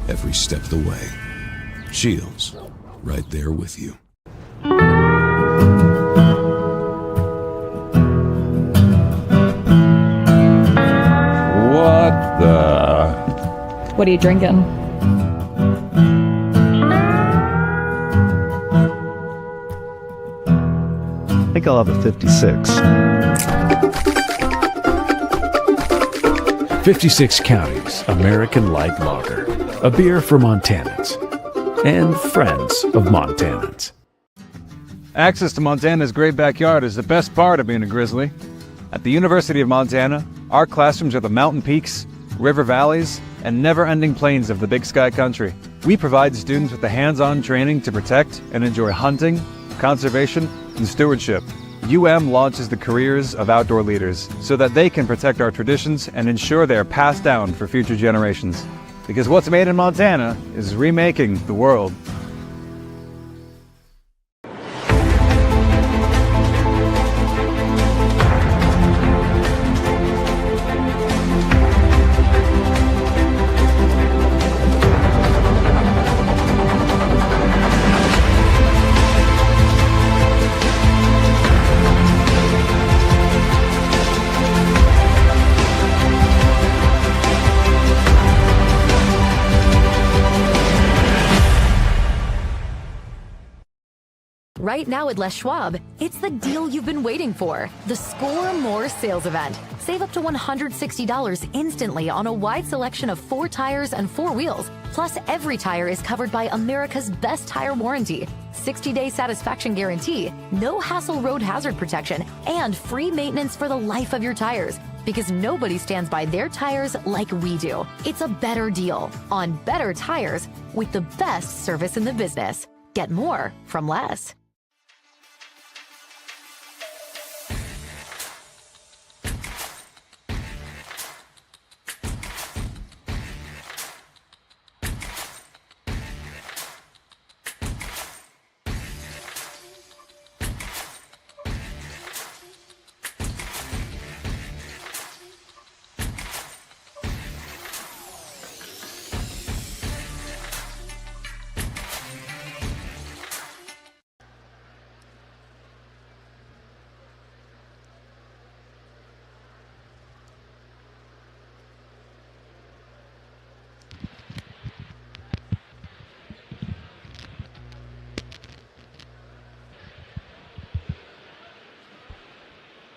every step of the way. Shields, right there with you. What are you drinking? I think I'll have a 56. 56 Counties American Light Lager, a beer for Montanans and friends of Montanans. Access to Montana's great backyard is the best part of being a Grizzly. At the University of Montana, our classrooms are the mountain peaks, river valleys, and never-ending plains of the Big Sky Country. We provide students with the hands-on training to protect and enjoy hunting, conservation, and stewardship. launches the careers of outdoor leaders so that they can protect our traditions and ensure they are passed down for future generations. Because what's made in Montana is remaking the world. Right now at Les Schwab, it's the deal you've been waiting for. The Score More sales event. Save up to $160 instantly on a wide selection of 4 tires and 4 wheels. Plus, every tire is covered by America's best tire warranty, 60-day satisfaction guarantee, no hassle road hazard protection, and free maintenance for the life of your tires. Because nobody stands by their tires like we do. It's a better deal on better tires with the best service in the business. Get more from Les.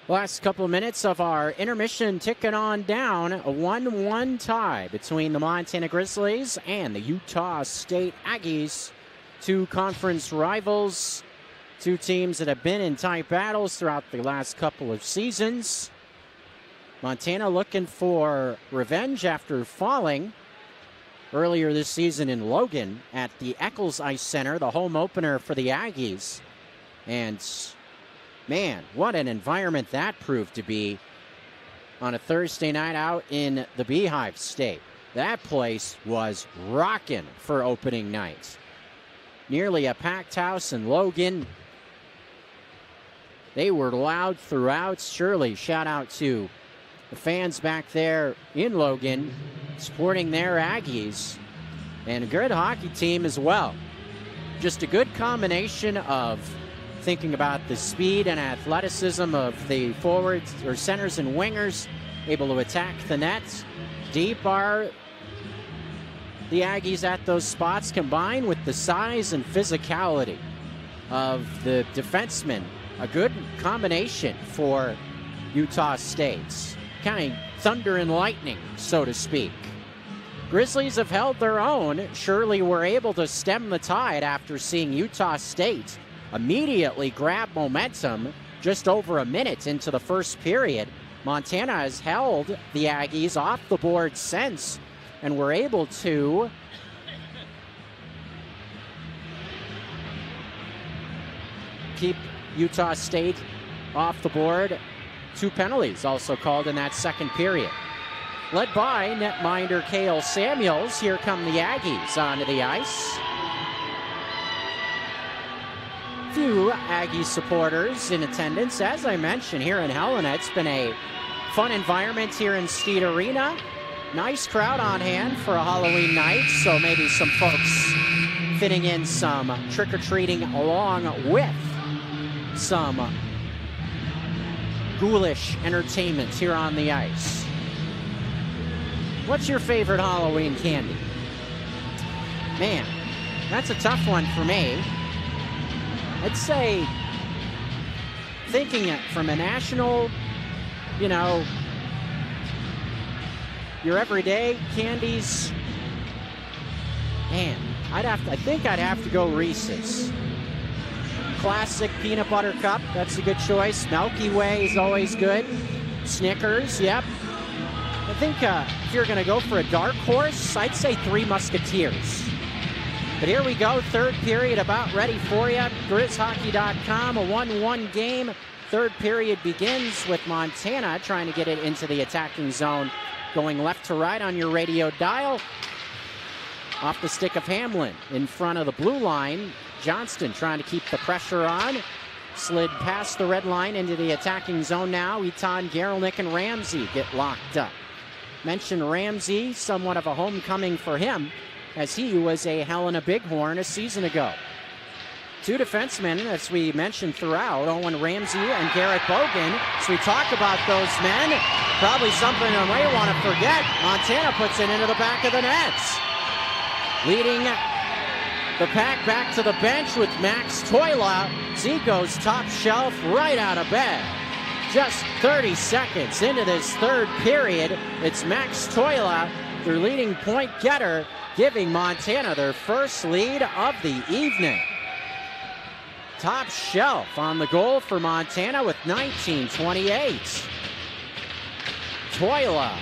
Last couple of minutes of our intermission ticking on down. A 1-1 tie between the Montana Grizzlies and the Utah State Aggies. Two conference rivals, two teams that have been in tight battles throughout the last couple of seasons. Montana looking for revenge after falling earlier this season in Logan at the Eccles Ice Center, the home opener for the Aggies. And man, what an environment that proved to be on a Thursday night out in the Beehive State. That place was rocking for opening night. Nearly a packed house in Logan. They were loud throughout. Surely shout out to the fans back there in Logan supporting their Aggies, and a good hockey team as well. Just a good combination of thinking about the speed and athleticism of the forwards or centers and wingers able to attack the net. Deep are the Aggies at those spots, combined with the size and physicality of the defensemen. A good combination for Utah State's kind of thunder and lightning, so to speak. Grizzlies have held their own. Surely were able to stem the tide after seeing Utah State immediately grab momentum just over a minute into the first period. Montana has held the Aggies off the board since, and were able to keep Utah State off the board. 2 penalties also called in that second period. Led by netminder Cale Samuels, here come the Aggies onto the ice. Few Aggie supporters in attendance. As I mentioned, here in Helena, it's been a fun environment here in Steed Arena. Nice crowd on hand for a Halloween night, so maybe some folks fitting in some trick-or-treating along with some ghoulish entertainment here on the ice. What's your favorite Halloween candy? Man, that's a tough one for me. I'd say, thinking it from a national, your everyday candies, man, I think I'd have to go Reese's. Classic peanut butter cup, that's a good choice. Milky Way is always good. Snickers, yep. I think if you're going to go for a dark horse, I'd say Three Musketeers. But here we go, third period about ready for you. GrizzHockey.com, a 1-1 game. Third period begins with Montana trying to get it into the attacking zone, going left to right on your radio dial. Off the stick of Hamlin in front of the blue line. Johnston trying to keep the pressure on. Slid past the red line into the attacking zone now. Etan, Gerelnik, and Ramsey get locked up. Mentioned Ramsey, somewhat of a homecoming for him, as he was a Helena Bighorn a season ago. 2 defensemen, as we mentioned throughout, Owen Ramsey and Garrett Bogan. As we talk about those men, probably something I might want to forget. Montana puts it into the back of the nets. Leading the pack back to the bench with Max Toila. He goes top shelf right out of bed. Just 30 seconds into this third period, it's Max Toila, their leading point getter, giving Montana their first lead of the evening. Top shelf on the goal for Montana with 19:28. Toila,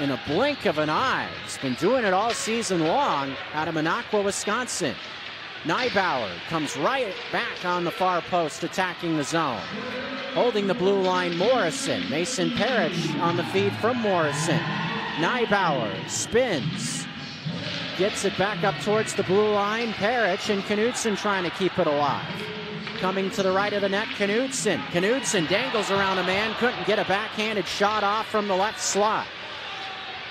in a blink of an eye, has been doing it all season long out of Minocqua, Wisconsin. Neibauer comes right back on the far post, attacking the zone. Holding the blue line, Morrison. Mason Parrish on the feed from Morrison. Neibauer spins. Gets it back up towards the blue line. Parrish and Knudsen trying to keep it alive. Coming to the right of the net, Knudsen. Knudsen dangles around a man. Couldn't get a backhanded shot off from the left slot.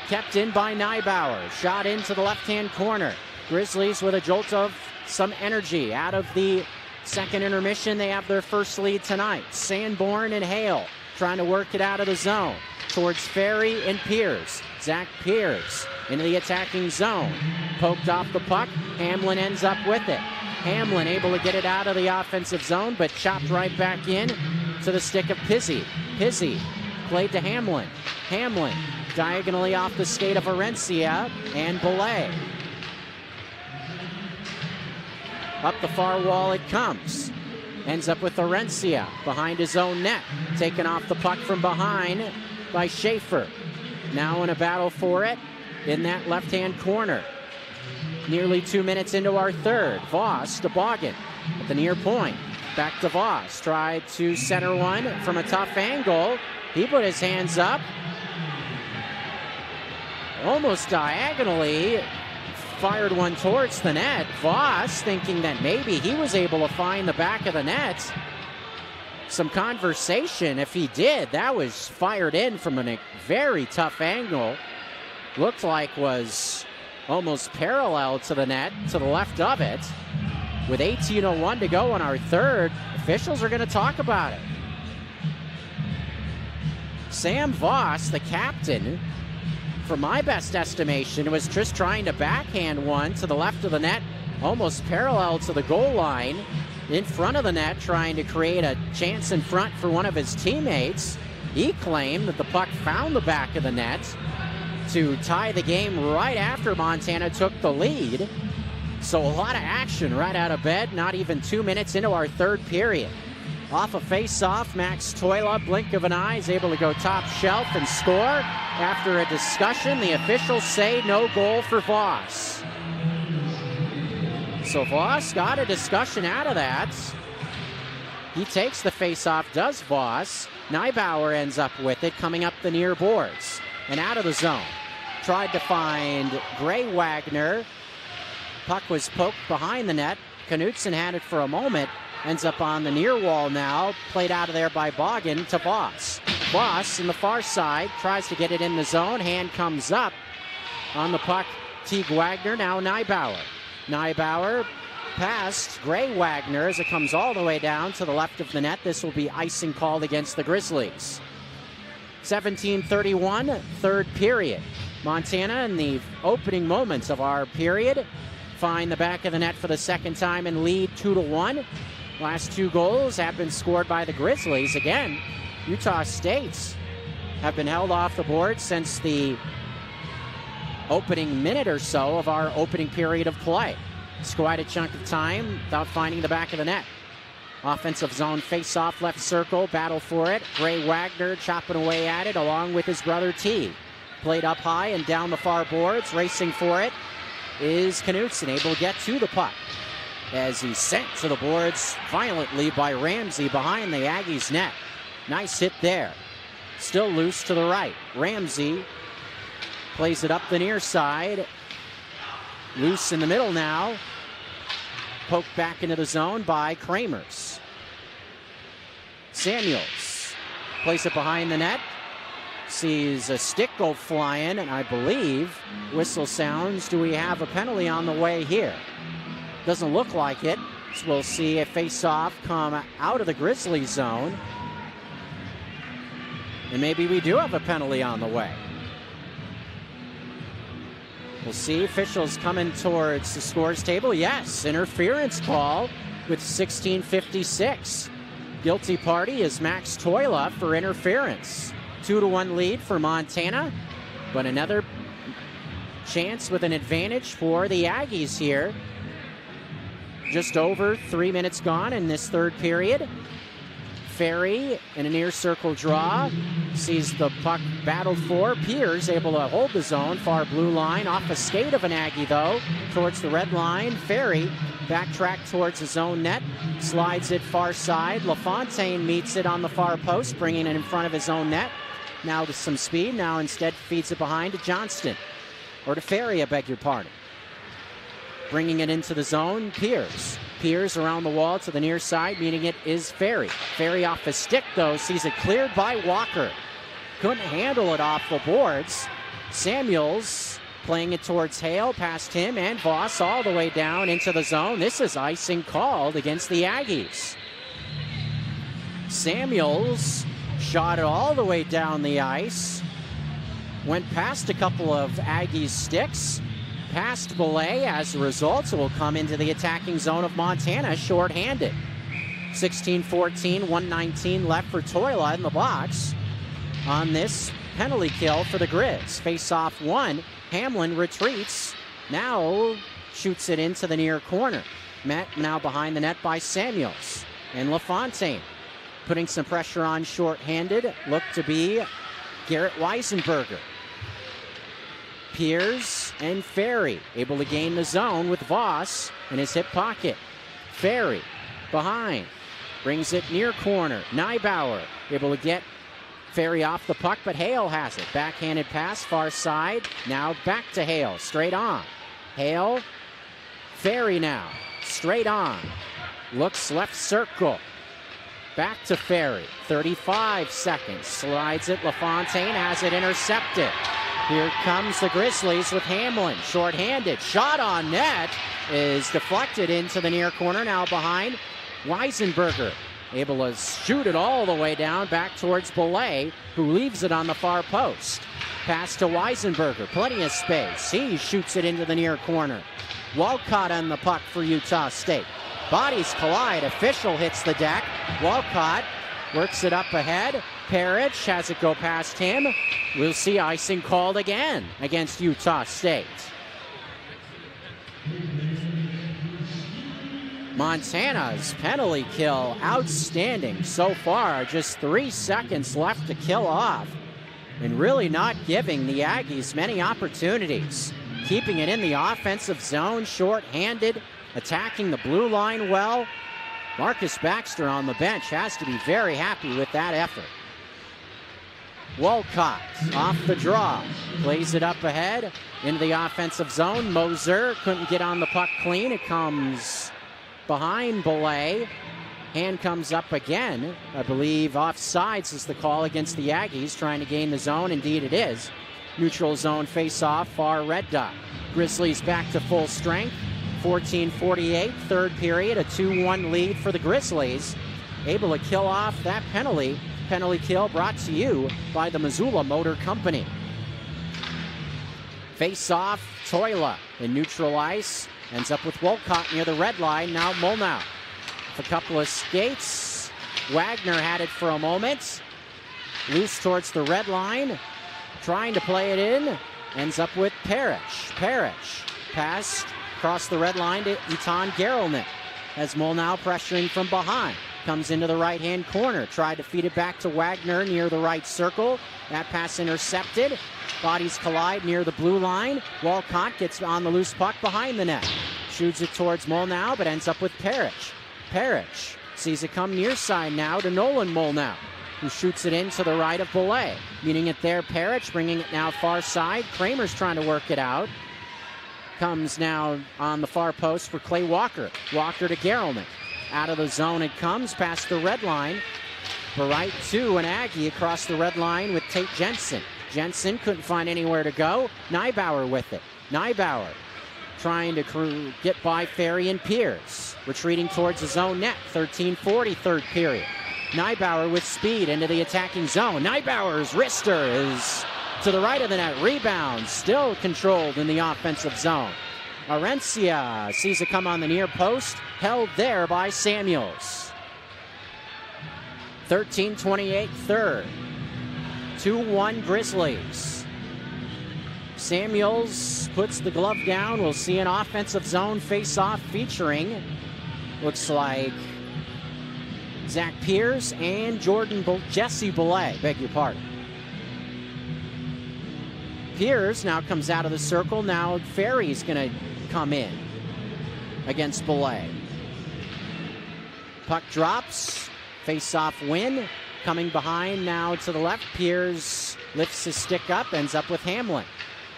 Kept in by Neibauer. Shot into the left-hand corner. Grizzlies with a jolt of some energy out of the second intermission. They have their first lead tonight. Sanborn and Hale trying to work it out of the zone towards Ferry and Pierce. Zach Pierce into the attacking zone. Poked off the puck. Hamlin ends up with it. Hamlin able to get it out of the offensive zone, but chopped right back in to the stick of Pizzi. Pizzi played to Hamlin. Hamlin diagonally off the skate of Valencia and Belay. Up the far wall it comes. Ends up with Orencia behind his own net. Taken off the puck from behind by Schaefer. Now in a battle for it in that left-hand corner. Nearly 2 minutes into our third. Voss to Boggin at the near point. Back to Voss. Tried to center one from a tough angle. He put his hands up. Almost diagonally. Fired one towards the net. Voss thinking that maybe he was able to find the back of the net. Some conversation, if he did. That was fired in from a very tough angle. Looked like was almost parallel to the net, to the left of it. With 18:01 to go on our third, officials are going to talk about it. Sam Voss, the captain, from my best estimation, was just trying to backhand one to the left of the net, almost parallel to the goal line, in front of the net, trying to create a chance in front for one of his teammates. He claimed that the puck found the back of the net to tie the game right after Montana took the lead. So a lot of action right out of bed, not even 2 minutes into our third period. Off a face-off, Max Toila, blink of an eye, is able to go top shelf and score. After a discussion, the officials say no goal for Voss. So Voss got a discussion out of that. He takes the face-off, does Voss. Neibauer ends up with it, coming up the near boards and out of the zone. Tried to find Gray Wagner. Puck was poked behind the net. Knutson had it for a moment. Ends up on the near wall now. Played out of there by Boggin to Voss. Voss in the far side tries to get it in the zone. Hand comes up on the puck. Teague Wagner, now Neibauer. Neibauer past Gray Wagner as it comes all the way down to the left of the net. This will be icing called against the Grizzlies. 17:31, third period. Montana in the opening moments of our period find the back of the net for the second time and lead 2-1. Last two goals have been scored by the Grizzlies. Again, Utah State's have been held off the board since the opening minute or so of our opening period of play. It's quite a chunk of time without finding the back of the net. Offensive zone face-off, left circle, battle for it. Gray Wagner chopping away at it along with his brother T. Played up high and down the far boards, racing for it is Knutson, able to get to the puck as he's sent to the boards violently by Ramsey behind the Aggies' net. Nice hit there. Still loose to the right. Ramsey plays it up the near side. Loose in the middle now. Poked back into the zone by Kramers. Samuels plays it behind the net. Sees a stick go flying, and I believe whistle sounds. Do we have a penalty on the way here? Doesn't look like it. So we'll see a face-off come out of the Grizzlies zone. And maybe we do have a penalty on the way. We'll see. Officials coming towards the scores table. Yes, interference call with 16:56. Guilty party is Max Toila for interference. 2-1 lead for Montana, but another chance with an advantage for the Aggies here. Just over 3 minutes gone in this third period. Ferry in a near circle draw. Sees the puck battled for. Pierce able to hold the zone. Far blue line. Off a skate of an Aggie, though. Towards the red line. Ferry backtrack towards his own net. Slides it far side. LaFontaine meets it on the far post, bringing it in front of his own net. Now to some speed. Now instead feeds it behind to Johnston. Or to Ferry, I beg your pardon. Bringing it into the zone. Pierce around the wall to the near side. Meeting it is Ferry. Ferry off his stick, though. Sees it cleared by Walker. Couldn't handle it off the boards. Samuels playing it towards Hale. Past him and Voss all the way down into the zone. This is icing called against the Aggies. Samuels shot it all the way down the ice. Went past a couple of Aggies' sticks. Past Belay as a result, so will come into the attacking zone of Montana shorthanded. 16-14, 1:19 left for Toila in the box on this penalty kill for the Grizz. Face-off one, Hamlin retreats, now shoots it into the near corner. Met now behind the net by Samuels and LaFontaine. Putting some pressure on shorthanded, look to be Garrett Weisenberger. Piers and Ferry able to gain the zone with Voss in his hip pocket. Ferry behind, brings it near corner. Neibauer able to get Ferry off the puck, but Hale has it. Backhanded pass, far side. Now back to Hale, straight on. Hale, Ferry now, straight on. Looks left circle. Back to Ferry, 35 seconds. Slides it, LaFontaine has it intercepted. Here comes the Grizzlies with Hamlin, shorthanded. Shot on net is deflected into the near corner, now behind Weisenberger. Able to shoot it all the way down back towards Belay, who leaves it on the far post. Pass to Weisenberger, plenty of space. He shoots it into the near corner. Walcott on the puck for Utah State. Bodies collide, official hits the deck. Walcott works it up ahead. Parrish has it go past him. We'll see icing called again against Utah State. Montana's penalty kill outstanding so far. Just 3 seconds left to kill off, and really not giving the Aggies many opportunities. Keeping it in the offensive zone, short-handed, attacking the blue line well. Marcus Baxter on the bench has to be very happy with that effort. Walcott off the draw, plays it up ahead into the offensive zone. Moser couldn't get on the puck clean. It comes behind Belay. Hand comes up again. I believe offsides is the call against the Aggies, trying to gain the zone. Indeed it is. Neutral zone face-off, far red dot. Grizzlies back to full strength. 14:48, third period, a 2-1 lead for the Grizzlies. Able to kill off that penalty. Penalty kill brought to you by the Missoula Motor Company. Face-off, Toila in neutral ice. Ends up with Walcott near the red line. Now Molnau. A couple of skates. Wagner had it for a moment. Loose towards the red line. Trying to play it in. Ends up with Parrish. Parrish. Pass across the red line to Etan Gerelnick. As Molnau pressuring from behind. Comes into the right-hand corner. Tried to feed it back to Wagner near the right circle. That pass intercepted. Bodies collide near the blue line. Walcott gets on the loose puck behind the net. Shoots it towards Molnau, but ends up with Parrish. Parrish sees it come near side now to Nolan Molnau, who shoots it into the right of Belay. Meeting it there, Parrish, bringing it now far side. Kramer's trying to work it out. Comes now on the far post for Clay Walker. Walker to Gerelnick. Out of the zone it comes, past the red line. Right to an Aggie across the red line with Tate Jensen. Jensen couldn't find anywhere to go. Neibauer with it. Neibauer trying to get by Ferry and Pierce. Retreating towards the zone net. 13:40, third period. Neibauer with speed into the attacking zone. Neibauer's wrister is to the right of the net. Rebound still controlled in the offensive zone. Arencia sees it come on the near post. Held there by Samuels. 13:28, third. 2-1 Grizzlies. Samuels puts the glove down. We'll see an offensive zone face-off featuring, looks like, Zach Pierce and Jesse Belay, beg your pardon. Pierce now comes out of the circle. Now Ferry's going to come in against Belay. Puck drops. Face-off win. Coming behind now to the left. Pierce lifts his stick up. Ends up with Hamlin.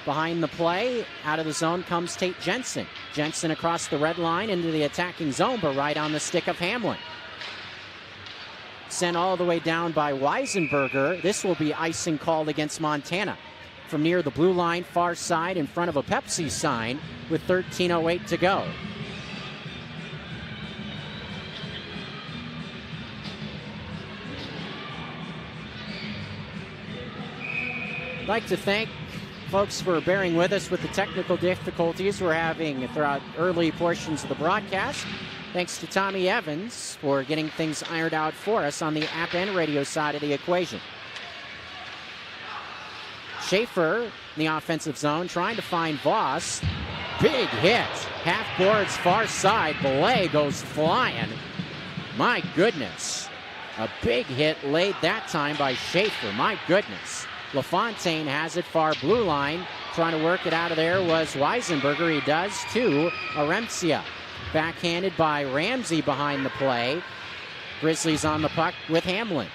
Behind the play, out of the zone comes Tate Jensen. Jensen across the red line into the attacking zone, but right on the stick of Hamlin. Sent all the way down by Weisenberger. This will be icing called against Montana. From near the blue line, far side, in front of a Pepsi sign with 13:08 to go. I'd like to thank folks for bearing with us with the technical difficulties we're having throughout early portions of the broadcast. Thanks to Tommy Evans for getting things ironed out for us on the app and radio side of the equation. Schaefer in the offensive zone trying to find Voss. Big hit. Half boards far side. Belay goes flying. My goodness. A big hit laid that time by Schaefer. My goodness. LaFontaine has it far blue line. Trying to work it out of there was Weisenberger. He does to Arencia. Backhanded by Ramsey behind the play. Grizzlies on the puck with Hamlin.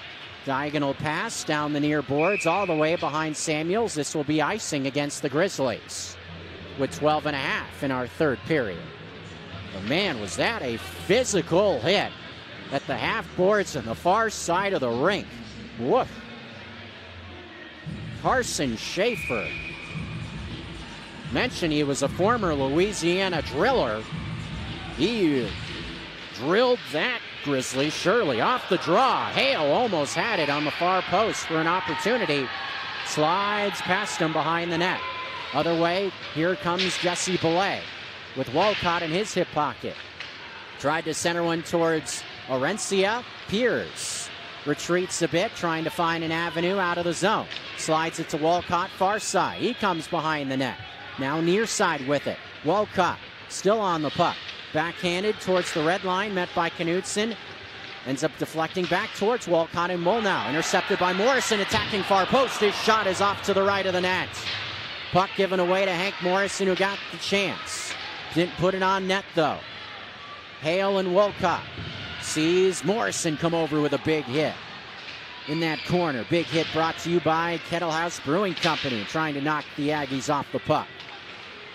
Diagonal pass down the near boards all the way behind Samuels. This will be icing against the Grizzlies with 12.5 in our third period. But man, was that a physical hit at the half boards on the far side of the rink. Woof. Carson Schaefer. Mentioned he was a former Louisiana driller. He drilled that Grizzly surely off the draw. Hale almost had it on the far post for an opportunity. Slides past him behind the net. Other way, here comes Jesse Belay with Walcott in his hip pocket. Tried to center one towards Arencia. Pierce retreats a bit, trying to find an avenue out of the zone. Slides it to Walcott, far side. He comes behind the net. Now near side with it. Walcott still on the puck. Backhanded towards the red line, met by Knutson. Ends up deflecting back towards Walcott and Molnau. Intercepted by Morrison, attacking far post. His shot is off to the right of the net. Puck given away to Hank Morrison, who got the chance. Didn't put it on net, though. Hale and Walcott sees Morrison come over with a big hit in that corner. Big hit brought to you by Kettle House Brewing Company, trying to knock the Aggies off the puck.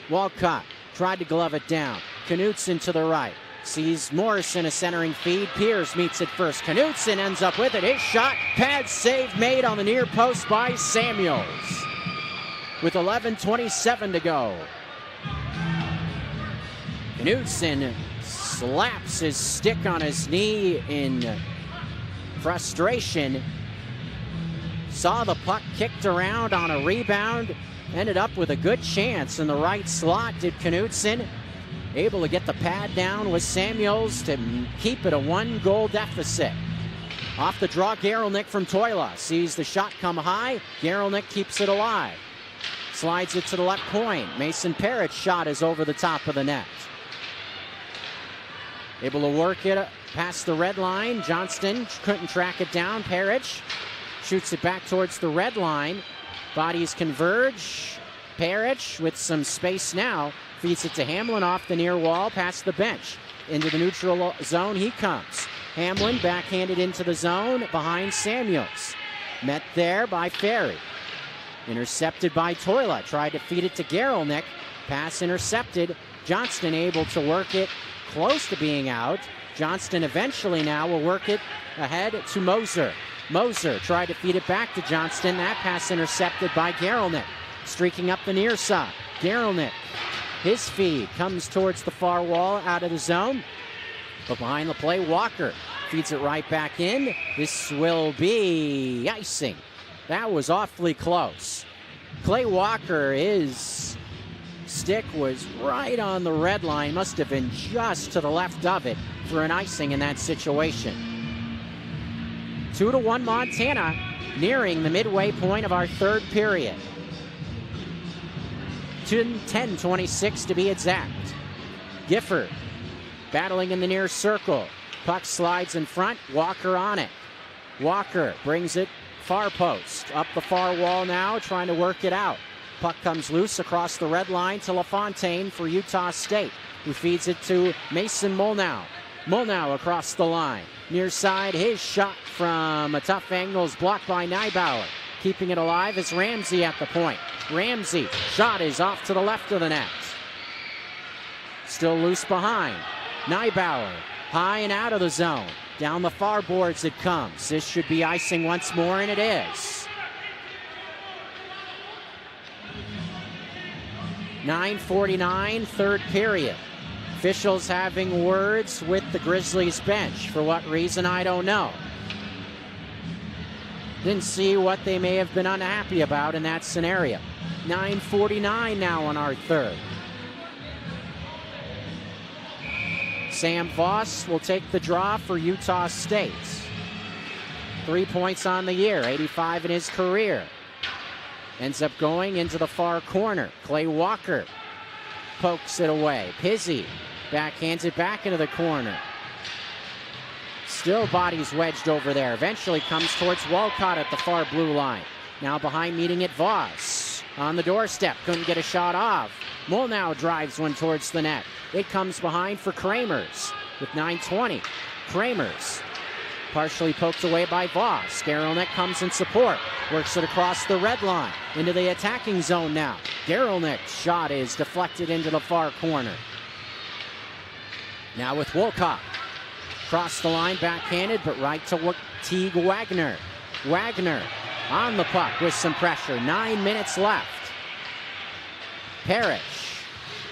Walcott tried to glove it down. Knutson to the right. Sees Morrison a centering feed. Pierce meets it first. Knutson ends up with it. His shot. Pad save made on the near post by Samuels. With 11:27 to go. Knutson slaps his stick on his knee in frustration. Saw the puck kicked around on a rebound. Ended up with a good chance in the right slot, did Knutson. Able to get the pad down with Samuels to keep it a 1-goal deficit. Off the draw, Garelnick from Toila. Sees the shot come high. Garelnick keeps it alive. Slides it to the left point. Mason Parrott's shot is over the top of the net. Able to work it past the red line. Johnston couldn't track it down. Parrish shoots it back towards the red line. Bodies converge. Parrish with some space now. Feeds it to Hamlin off the near wall, past the bench. Into the neutral zone he comes. Hamlin backhanded into the zone behind Samuels. Met there by Ferry. Intercepted by Toila. Tried to feed it to Garelnick. Pass intercepted. Johnston able to work it close to being out. Johnston eventually now will work it ahead to Moser. Moser tried to feed it back to Johnston. That pass intercepted by Garelnick. Streaking up the near side. Garelnick. His feed comes towards the far wall out of the zone. But behind the play, Walker feeds it right back in. This will be icing. That was awfully close. Clay Walker, his stick was right on the red line. Must have been just to the left of it for an icing in that situation. 2-1 Montana, nearing the midway point of our third period. 10:26 to be exact. Gifford battling in the near circle. Puck slides in front. Walker on it. Walker brings it far post. Up the far wall now, trying to work it out. Puck comes loose across the red line to LaFontaine for Utah State, who feeds it to Mason Molnau. Molnau across the line. Near side, his shot from a tough angle is blocked by Neibauer. Keeping it alive is Ramsey at the point. Ramsey, shot is off to the left of the net. Still loose behind. Neibauer, high and out of the zone. Down the far boards it comes. This should be icing once more, and it is. 9:49, third period. Officials having words with the Grizzlies bench. For what reason, I don't know. Didn't see what they may have been unhappy about in that scenario. 9:49 now on our third. Sam Voss will take the draw for Utah State. 3 points on the year, 85 in his career. Ends up going into the far corner. Clay Walker pokes it away. Pizzi backhands it back into the corner. Still bodies wedged over there. Eventually comes towards Walcott at the far blue line. Now behind, meeting it, Voss. On the doorstep, couldn't get a shot off. Molnau drives one towards the net. It comes behind for Kramers with 9:20. Kramers partially poked away by Voss. Gerelnik comes in support. Works it across the red line into the attacking zone now. Gerelnik's shot is deflected into the far corner. Now with Wolcott. Cross the line, backhanded, but right to Teague Wagner. Wagner on the puck with some pressure. 9 minutes left. Parrish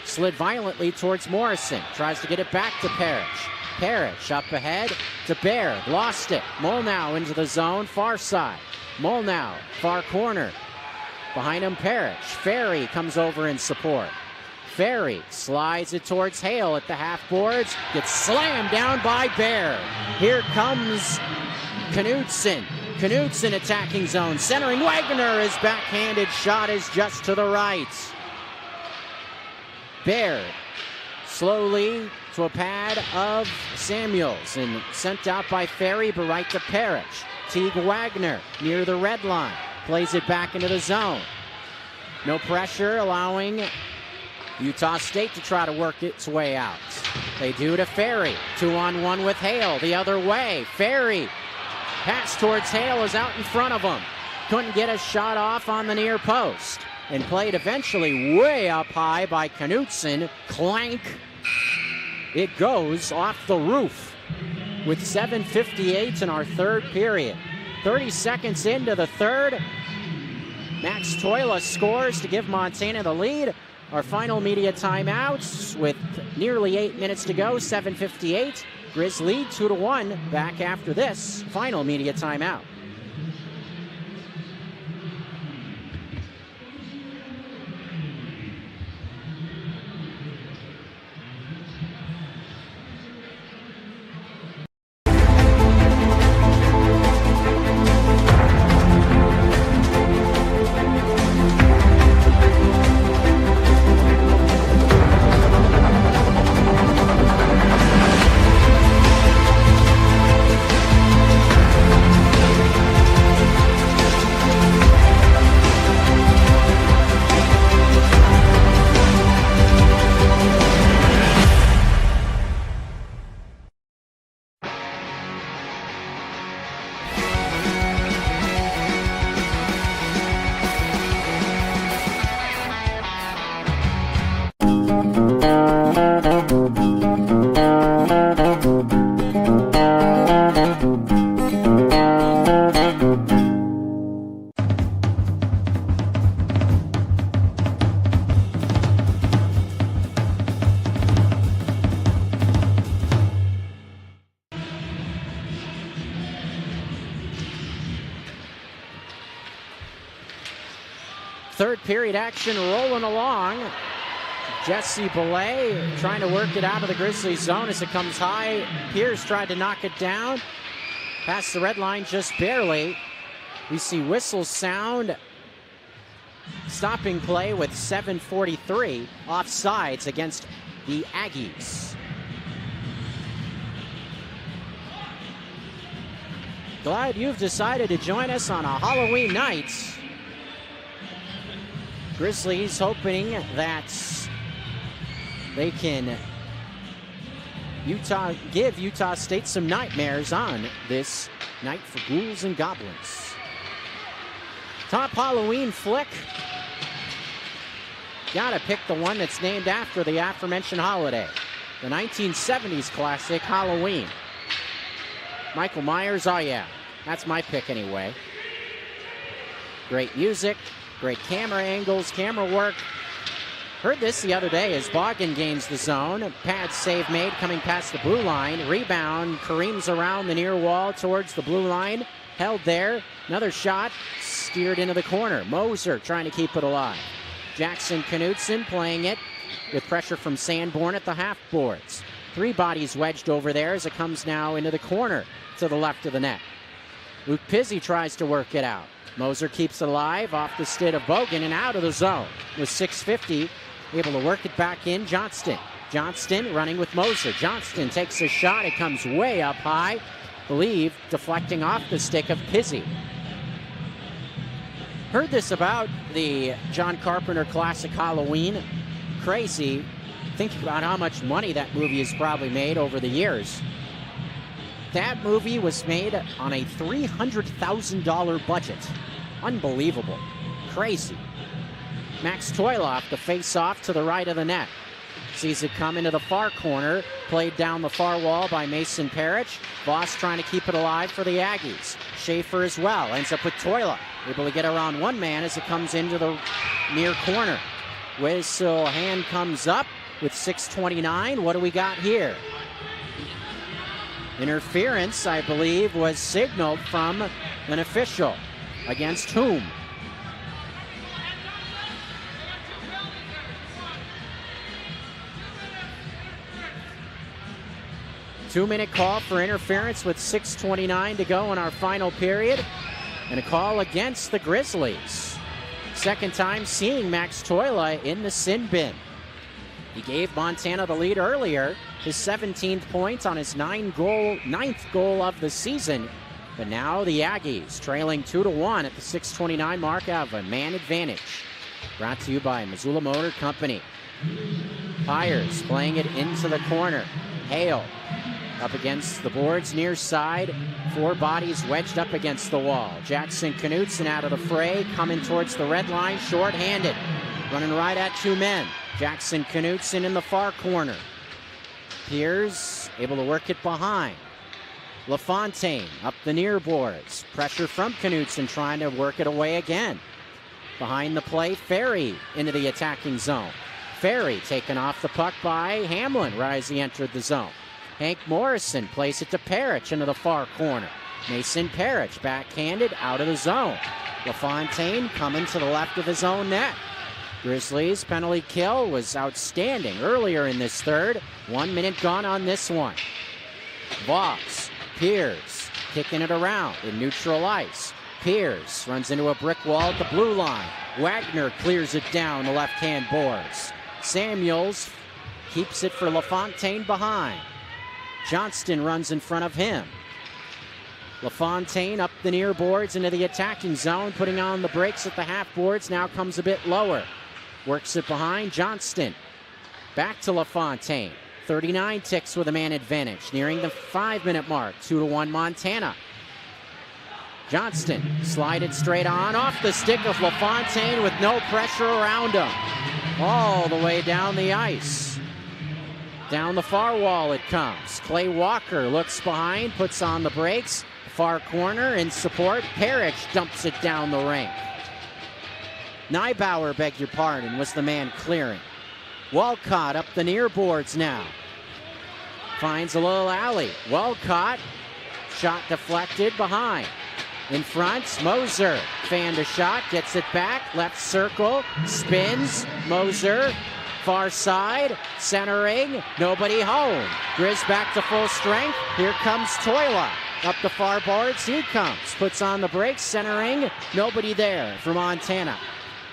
slid violently towards Morrison. Tries to get it back to Parrish. Parrish up ahead to Baird. Lost it. Molnau into the zone, far side. Molnau, far corner. Behind him, Parrish. Ferry comes over in support. Ferry slides it towards Hale at the half boards. Gets slammed down by Baird. Here comes Knudsen. Knudsen attacking zone. Centering Wagner. His backhanded shot is just to the right. Baird slowly to a pad of Samuels and sent out by Ferry, but right to Parrish. Teague Wagner near the red line. Plays it back into the zone. No pressure, allowing Utah State to try to work its way out. They do to Ferry. 2-on-1 with Hale the other way. Ferry pass towards Hale is out in front of him. Couldn't get a shot off on the near post. And played eventually way up high by Knudsen. Clank. It goes off the roof with 7:58 in our third period. 30 seconds into the third. Max Toila scores to give Montana the lead. Our final media timeouts with nearly 8 minutes to go, 7:58. Grizz lead 2-1. Back after this final media timeout. Third period action rolling along. Jesse Belay trying to work it out of the Grizzlies zone as it comes high. Pierce tried to knock it down. Past the red line just barely. We see whistles sound. Stopping play with 7:43 offsides against the Aggies. Glad you've decided to join us on a Halloween night. Grizzlies hoping that they can give Utah State some nightmares on this night for ghouls and goblins. Top Halloween flick. Gotta pick the one that's named after the aforementioned holiday. The 1970s classic Halloween. Michael Myers, oh yeah, that's my pick anyway. Great music. Great camera angles, camera work. Heard this the other day as Boggin gains the zone. Pad save made coming past the blue line. Rebound careens around the near wall towards the blue line. Held there. Another shot steered into the corner. Moser trying to keep it alive. Jackson Knudsen playing it with pressure from Sanborn at the half boards. Three bodies wedged over there as it comes now into the corner to the left of the net. Luke Pizzi tries to work it out. Moser keeps it alive off the stick of Bogan and out of the zone. With 6:50, able to work it back in. Johnston running with Moser. Johnston takes a shot. It comes way up high. Believe deflecting off the stick of Pizzi. Heard this about the John Carpenter classic Halloween. Crazy. Think about how much money that movie has probably made over the years. That movie was made on a $300,000 budget. Unbelievable. Crazy. Max Toiloff, the face-off to the right of the net. Sees it come into the far corner. Played down the far wall by Mason Parrish. Voss trying to keep it alive for the Aggies. Schaefer as well. Ends up with Toiloff. Able to get around one man as it comes into the near corner. Whistle hand comes up with 6:29. What do we got here? Interference, I believe, was signaled from an official. Against whom? Two-minute call for interference with 6:29 to go in our final period. And a call against the Grizzlies. Second time seeing Max Toila in the sin bin. He gave Montana the lead earlier, his 17th point on his ninth goal of the season. But now the Aggies trailing 2-1 at the 6:29 mark have a man advantage. Brought to you by Missoula Motor Company. Pyers playing it into the corner. Hale up against the boards near side. Four bodies wedged up against the wall. Jackson Knutson out of the fray, coming towards the red line, short-handed. Running right at two men. Jackson Knutson in the far corner. Piers able to work it behind. LaFontaine up the near boards. Pressure from Knutson trying to work it away again. Behind the play, Ferry into the attacking zone. Ferry taken off the puck by Hamlin right as he entered the zone. Hank Morrison plays it to Parrish into the far corner. Mason Parrish backhanded out of the zone. LaFontaine coming to the left of his own net. Grizzlies penalty kill was outstanding earlier in this third. 1 minute gone on this one. Voss, Piers kicking it around in neutral ice. Piers runs into a brick wall at the blue line. Wagner clears it down the left-hand boards. Samuels keeps it for LaFontaine behind. Johnston runs in front of him. LaFontaine up the near boards into the attacking zone, putting on the brakes at the half boards, now comes a bit lower. Works it behind Johnston. Back to LaFontaine. 39 ticks with a man advantage, nearing the 5-minute mark. 2-1 Montana. Johnston slided straight on, off the stick of LaFontaine with no pressure around him. All the way down the ice. Down the far wall it comes. Clay Walker looks behind, puts on the brakes. Far corner in support. Parrish dumps it down the rink. Neibauer, beg your pardon, was the man clearing. Walcott up the near boards now. Finds a little alley. Walcott, shot deflected behind. In front, Moser fanned a shot, gets it back, left circle, spins, Moser, far side, centering, nobody home. Grizz back to full strength, here comes Toila. Up the far boards, he comes, puts on the brakes, centering, nobody there for Montana.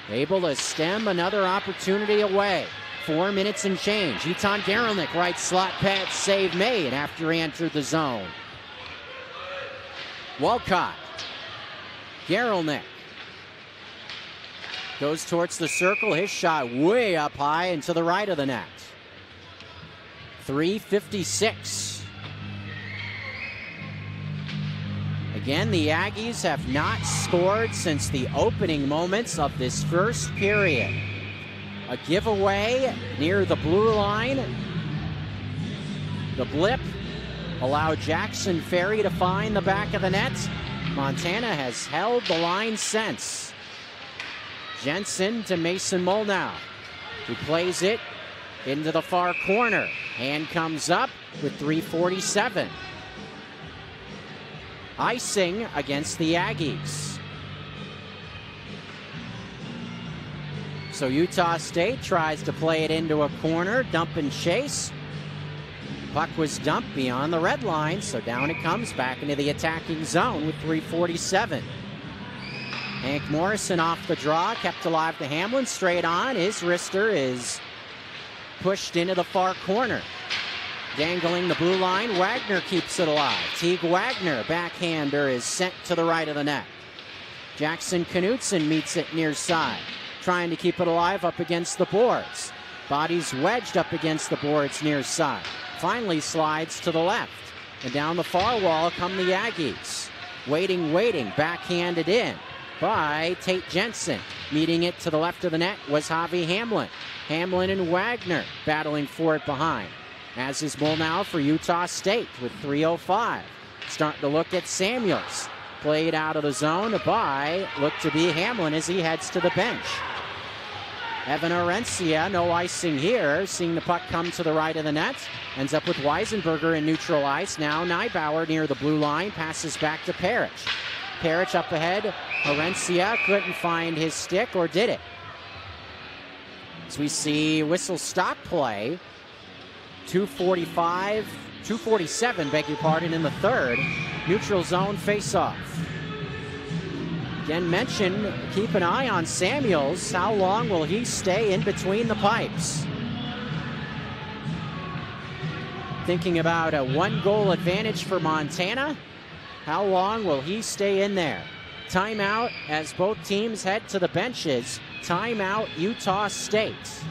Able to stem another opportunity away. 4 minutes and change. Etan Garelnik right slot pad save made after he entered the zone. Walcott. Garelnik goes towards the circle. His shot way up high and to the right of the net. 3:56. Again, the Aggies have not scored since the opening moments of this first period. A giveaway near the blue line. The blip allowed Jackson Ferry to find the back of the net. Montana has held the line since. Jensen to Mason Molnau, who plays it into the far corner. Hand comes up with 3:47. Icing against the Aggies. So Utah State tries to play it into a corner, dump and chase. Puck was dumped beyond the red line, so down it comes back into the attacking zone with 3:47. Hank Morrison off the draw, kept alive to Hamlin, straight on. His wrister is pushed into the far corner. Dangling the blue line, Wagner keeps it alive. Teague Wagner, backhander, is sent to the right of the net. Jackson Knutson meets it near side, trying to keep it alive up against the boards. Body's wedged up against the boards near side. Finally slides to the left. And down the far wall come the Aggies. Waiting, backhanded in by Tate Jensen. Meeting it to the left of the net was Javi Hamlin. Hamlin and Wagner battling for it behind. As is Molnau for Utah State with 3:05. Starting to look at Samuels. Played out of the zone by, look to be Hamlin as he heads to the bench. Evan Orencia, no icing here, seeing the puck come to the right of the net. Ends up with Weisenberger in neutral ice. Now Neibauer near the blue line, passes back to Parrish. Parrish up ahead. Orencia couldn't find his stick, or did it? As we see whistle stop play. 2:47, beg your pardon, in the third. Neutral zone face-off. Again mentioned, keep an eye on Samuels. How long will he stay in between the pipes? Thinking about a 1-goal advantage for Montana. How long will he stay in there? Timeout as both teams head to the benches. Timeout Utah State.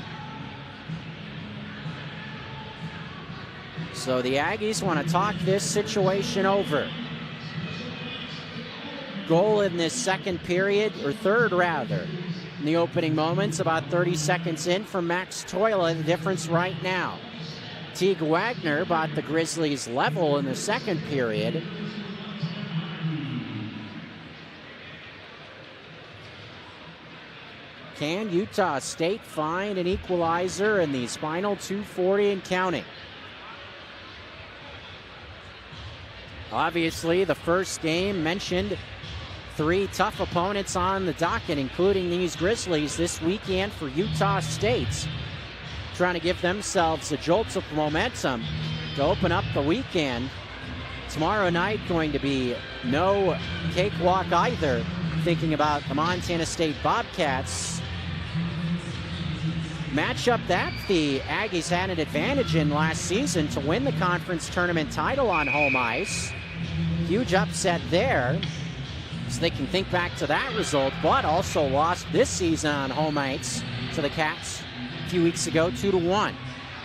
So the Aggies want to talk this situation over. Goal in this second period, or third rather, in the opening moments, about 30 seconds in from Max Toila, the difference right now. Teague Wagner brought the Grizzlies level in the second period. Can Utah State find an equalizer in these final 2:40 and counting? Obviously, the first game mentioned 3 tough opponents on the docket, including these Grizzlies this weekend for Utah State. Trying to give themselves a jolt of momentum to open up the weekend. Tomorrow night going to be no cakewalk either. Thinking about the Montana State Bobcats. Matchup that the Aggies had an advantage in last season to win the conference tournament title on home ice. Huge upset there. So they can think back to that result, but also lost this season on home ice to the Cats a few weeks ago, 2-1.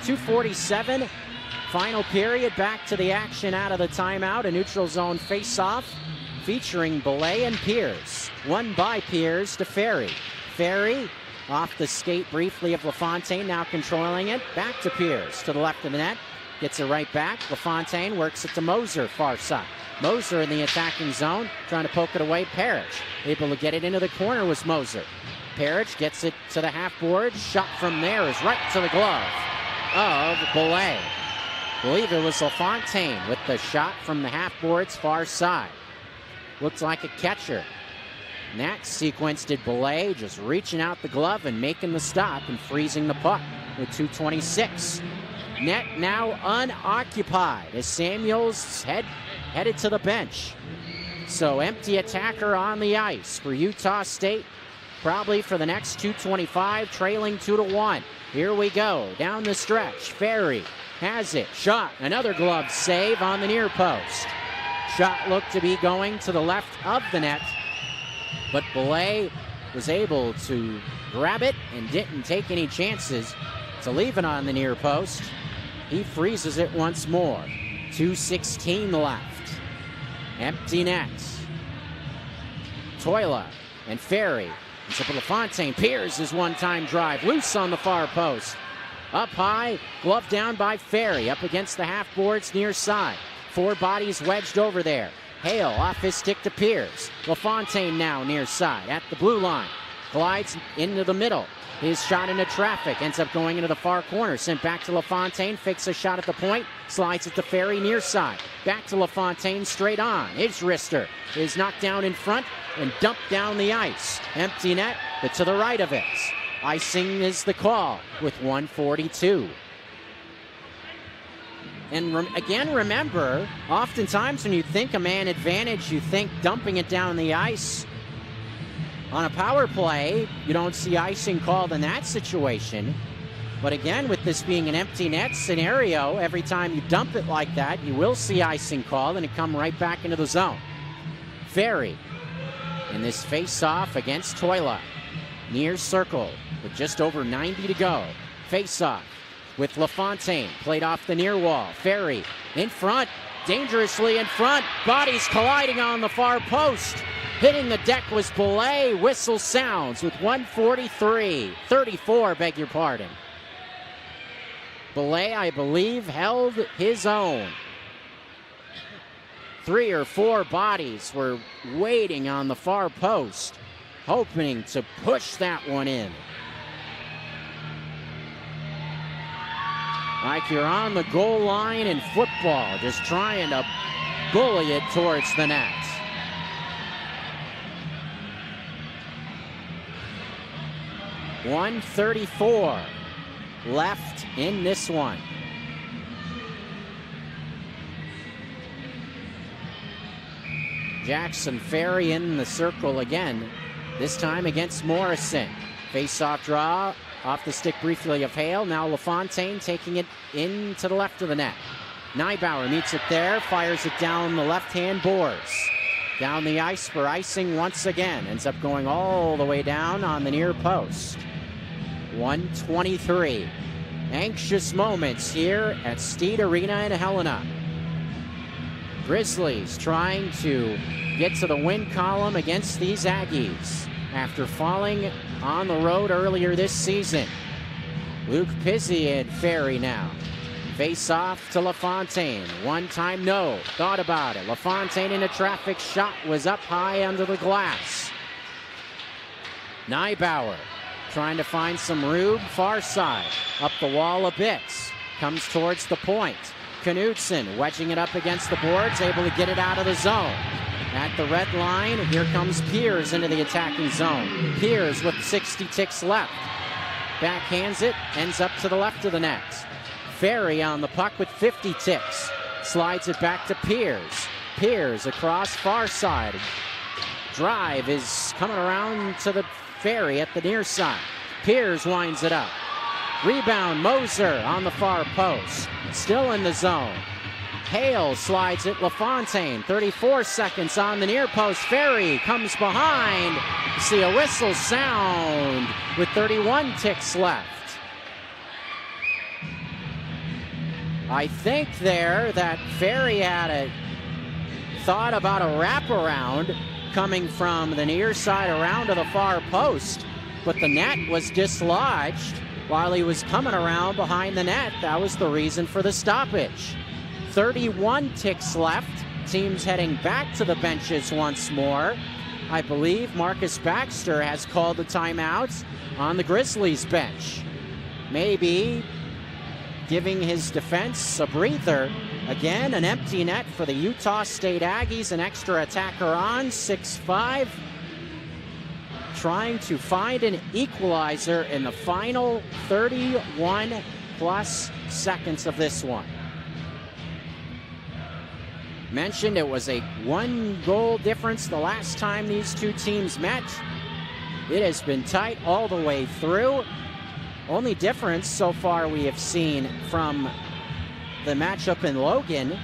2:47, final period, back to the action out of the timeout. A neutral zone face-off featuring Belay and Pierce. Won by Pierce to Ferry. Ferry off the skate briefly of LaFontaine, now controlling it. Back to Pierce to the left of the net. Gets it right back. LaFontaine works it to Moser, far side. Moser in the attacking zone, trying to poke it away. Parrish able to get it into the corner was Moser. Parrish gets it to the half board. Shot from there is right to the glove of Belay. I believe it was LaFontaine with the shot from the half board's far side. Looks like a catcher. In that sequence did Belay, just reaching out the glove and making the stop and freezing the puck with 2:26. Net now unoccupied as Samuels headed to the bench. So empty attacker on the ice for Utah State, probably for the next 2:25, trailing 2-1. Here we go, down the stretch. Ferry has it, shot, another glove save on the near post. Shot looked to be going to the left of the net, but Belay was able to grab it and didn't take any chances to leave it on the near post. He freezes it once more. 2:16 left. Empty net. Toila and Ferry. It's up to LaFontaine. Pierce his one-time drive. Loose on the far post. Up high. Glove down by Ferry. Up against the half boards near side. 4 bodies wedged over there. Hale off his stick to Pierce. LaFontaine now near side at the blue line. Glides into the middle. His shot into traffic. Ends up going into the far corner. Sent back to LaFontaine. Fakes a shot at the point. Slides it to Ferry near side. Back to LaFontaine straight on. His wrister is knocked down in front and dumped down the ice. Empty net, but to the right of it. Icing is the call with 1:42. And again, remember, oftentimes when you think a man advantage, you think dumping it down the ice. On a power play, you don't see icing called in that situation. But again, with this being an empty net scenario, every time you dump it like that, you will see icing called and it come right back into the zone. Ferry in this face-off against Toila. Near circle with just over 90 to go. Face-off with LaFontaine, played off the near wall. Ferry in front, dangerously in front. Bodies colliding on the far post. Hitting the deck was Belay. Whistle sounds with 34, beg your pardon. Belay, I believe, held his own. 3 or 4 bodies were waiting on the far post, hoping to push that one in. Like you're on the goal line in football, just trying to bully it towards the net. .134 left in this one. Jackson Ferry in the circle again, this time against Morrison. Face-off draw, off the stick briefly of Hale. Now LaFontaine taking it into the left of the net. Neibauer meets it there, fires it down the left-hand boards. Down the ice for icing once again. Ends up going all the way down on the near post. 123. Anxious moments here at Steed Arena in Helena. Grizzlies trying to get to the win column against these Aggies after falling on the road earlier this season. Luke Pizzi and Ferry now. Face off to LaFontaine. One time no. Thought about it. LaFontaine in a traffic shot was up high under the glass. Neibauer trying to find some room far side. Up the wall a bit. Comes towards the point. Knudsen wedging it up against the boards, able to get it out of the zone. At the red line, here comes Piers into the attacking zone. Piers with 60 ticks left. Backhands it, ends up to the left of the net. Ferry on the puck with 50 ticks. Slides it back to Piers. Piers across far side. Drive is coming around to the Ferry at the near side. Piers winds it up. Rebound, Moser on the far post. Still in the zone. Hale slides it. LaFontaine, 34 seconds on the near post. Ferry comes behind. You see a whistle sound with 31 ticks left. I think there that Ferry had a thought about a wraparound coming from the near side around to the far post, but the net was dislodged while he was coming around behind the net. That was the reason for the stoppage. 31 ticks left. Teams heading back to the benches once more. I believe Marcus Baxter has called the timeout on the Grizzlies bench. Maybe giving his defense a breather. Again, an empty net for the Utah State Aggies. An extra attacker on, 6'5". Trying to find an equalizer in the final 31 plus seconds of this one. Mentioned it was a 1-goal difference the last time these two teams met. It has been tight all the way through. Only difference so far we have seen from the matchup in Logan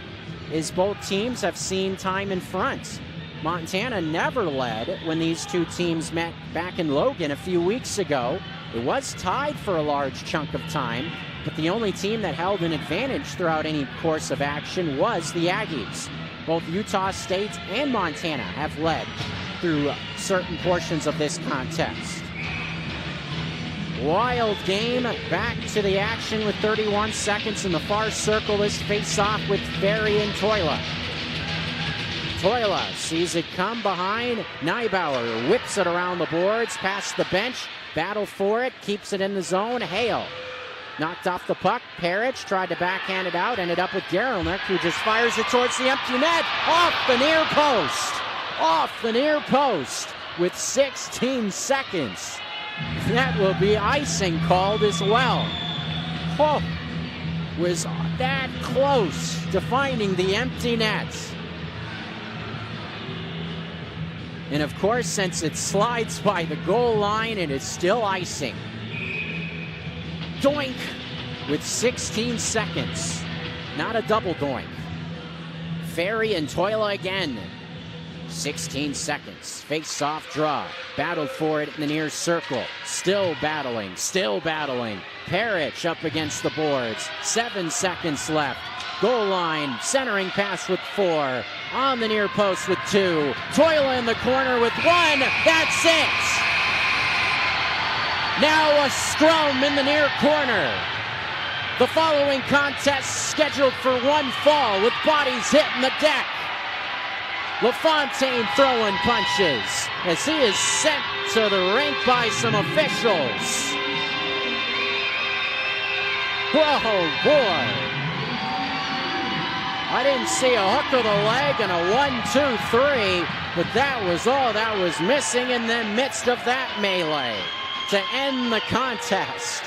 is both teams have seen time in front. Montana never led when these two teams met back in Logan a few weeks ago. It was tied for a large chunk of time, but the only team that held an advantage throughout any course of action was the Aggies. Both Utah State and Montana have led through certain portions of this contest. Wild game, back to the action with 31 seconds in the far circle. This face-off with Ferry and Toila. Toila sees it come behind. Neibauer whips it around the boards, past the bench. Battle for it, keeps it in the zone. Hale knocked off the puck. Parrish tried to backhand it out, ended up with Gerelnick, who just fires it towards the empty net. Off the near post. Off the near post with 16 seconds. That will be icing called as well. Oh, was that close to finding the empty net. And of course, since it slides by the goal line, it is still icing. Doink with 16 seconds. Not a double doink. Ferry and Toila again. 16 seconds. Face-off draw. Battled for it in the near circle. Still battling. Parrish up against the boards. 7 seconds left. Goal line. Centering pass with 4. On the near post with 2. Toila in the corner with 1. That's it! Now a scrum in the near corner. The following contest scheduled for one fall with bodies hitting the deck. LaFontaine throwing punches as he is sent to the rink by some officials. Oh boy. I didn't see a hook of the leg and a 1, 2, 3, but that was all that was missing in the midst of that melee to end the contest.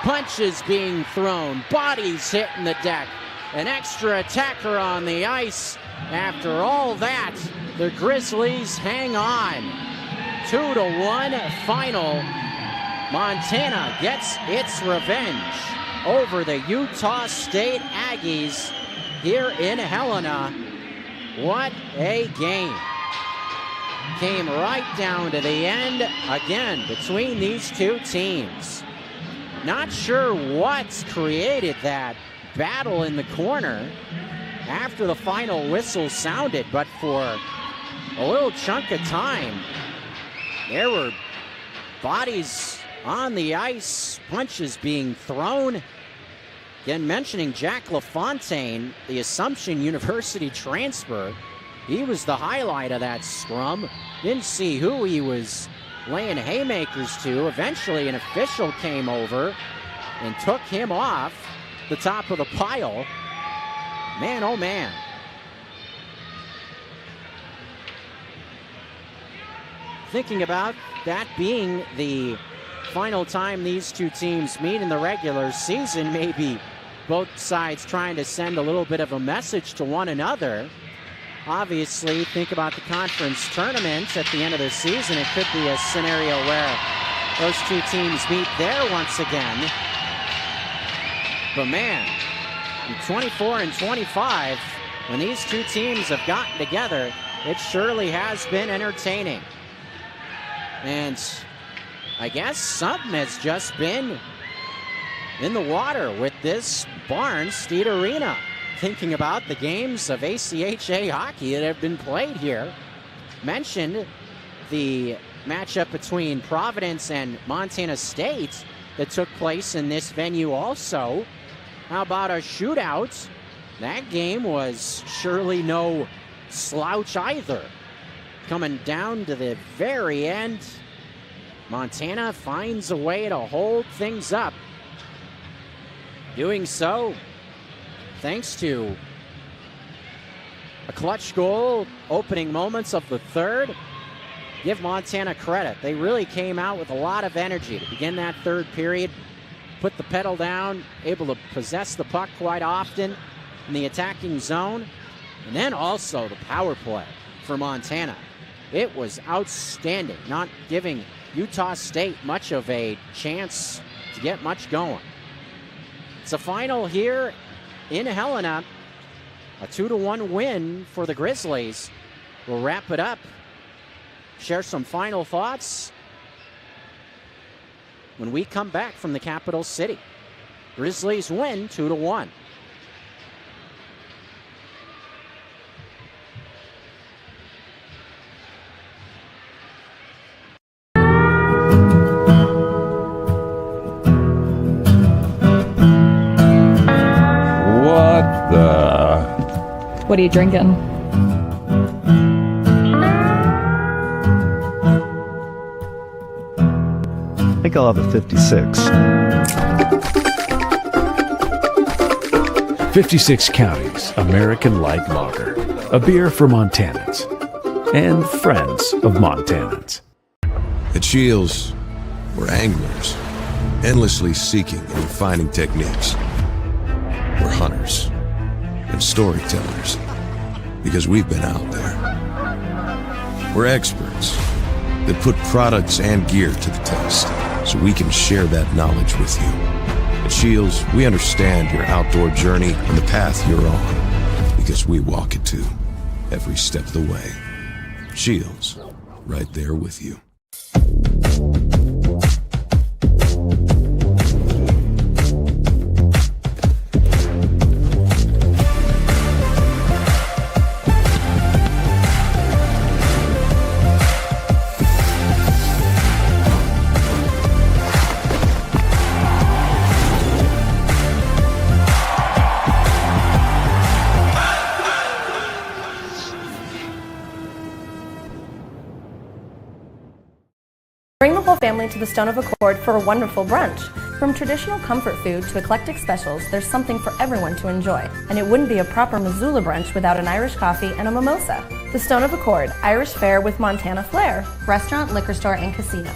Punches being thrown, bodies hitting the deck, an extra attacker on the ice. After all that, the Grizzlies hang on. 2-1 final. Montana gets its revenge over the Utah State Aggies here in Helena. What a game. Came right down to the end again between these two teams. Not sure what's created that battle in the corner after the final whistle sounded, but for a little chunk of time, there were bodies on the ice, punches being thrown. Again, mentioning Jack LaFontaine, the Assumption University transfer, he was the highlight of that scrum. Didn't see who he was laying haymakers to. Eventually, an official came over and took him off the top of the pile. Man, oh man. Thinking about that being the final time these two teams meet in the regular season, maybe both sides trying to send a little bit of a message to one another. Obviously, think about the conference tournament at the end of the season. It could be a scenario where those two teams meet there once again. But man, in 24 and 25, when these two teams have gotten together, it surely has been entertaining. And I guess something has just been in the water with this Barnes Steed Arena. Thinking about the games of ACHA hockey that have been played here. Mentioned the matchup between Providence and Montana State that took place in this venue also. How about a shootout? That game was surely no slouch either. Coming down to the very end, Montana finds a way to hold things up. Doing so thanks to a clutch goal, opening moments of the third. Give Montana credit. They really came out with a lot of energy to begin that third period. Put the pedal down, able to possess the puck quite often in the attacking zone. And then also the power play for Montana. It was outstanding, not giving Utah State much of a chance to get much going. It's a final here in Helena, a 2-1 win for the Grizzlies. We'll wrap it up, share some final thoughts when we come back from the capital city. Grizzlies win 2-1. What are you drinking? I think I'll have a 56. 56 Counties American Light Lager, a beer for Montanans and friends of Montanans. At Shields, we're anglers, endlessly seeking and refining techniques. We're hunters and storytellers, because we've been out there. We're experts that put products and gear to the test, so we can share that knowledge with you. At Shields, we understand your outdoor journey and the path you're on, because we walk it too, every step of the way. Shields, right there with you. Bring the whole family to the Stone of Accord for a wonderful brunch. From traditional comfort food to eclectic specials, there's something for everyone to enjoy. And it wouldn't be a proper Missoula brunch without an Irish coffee and a mimosa. The Stone of Accord, Irish fare with Montana flair. Restaurant, liquor store, and casino.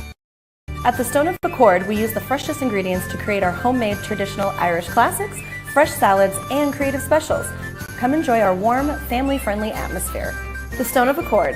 At the Stone of Accord, we use the freshest ingredients to create our homemade traditional Irish classics, fresh salads, and creative specials. Come enjoy our warm, family-friendly atmosphere. The Stone of Accord.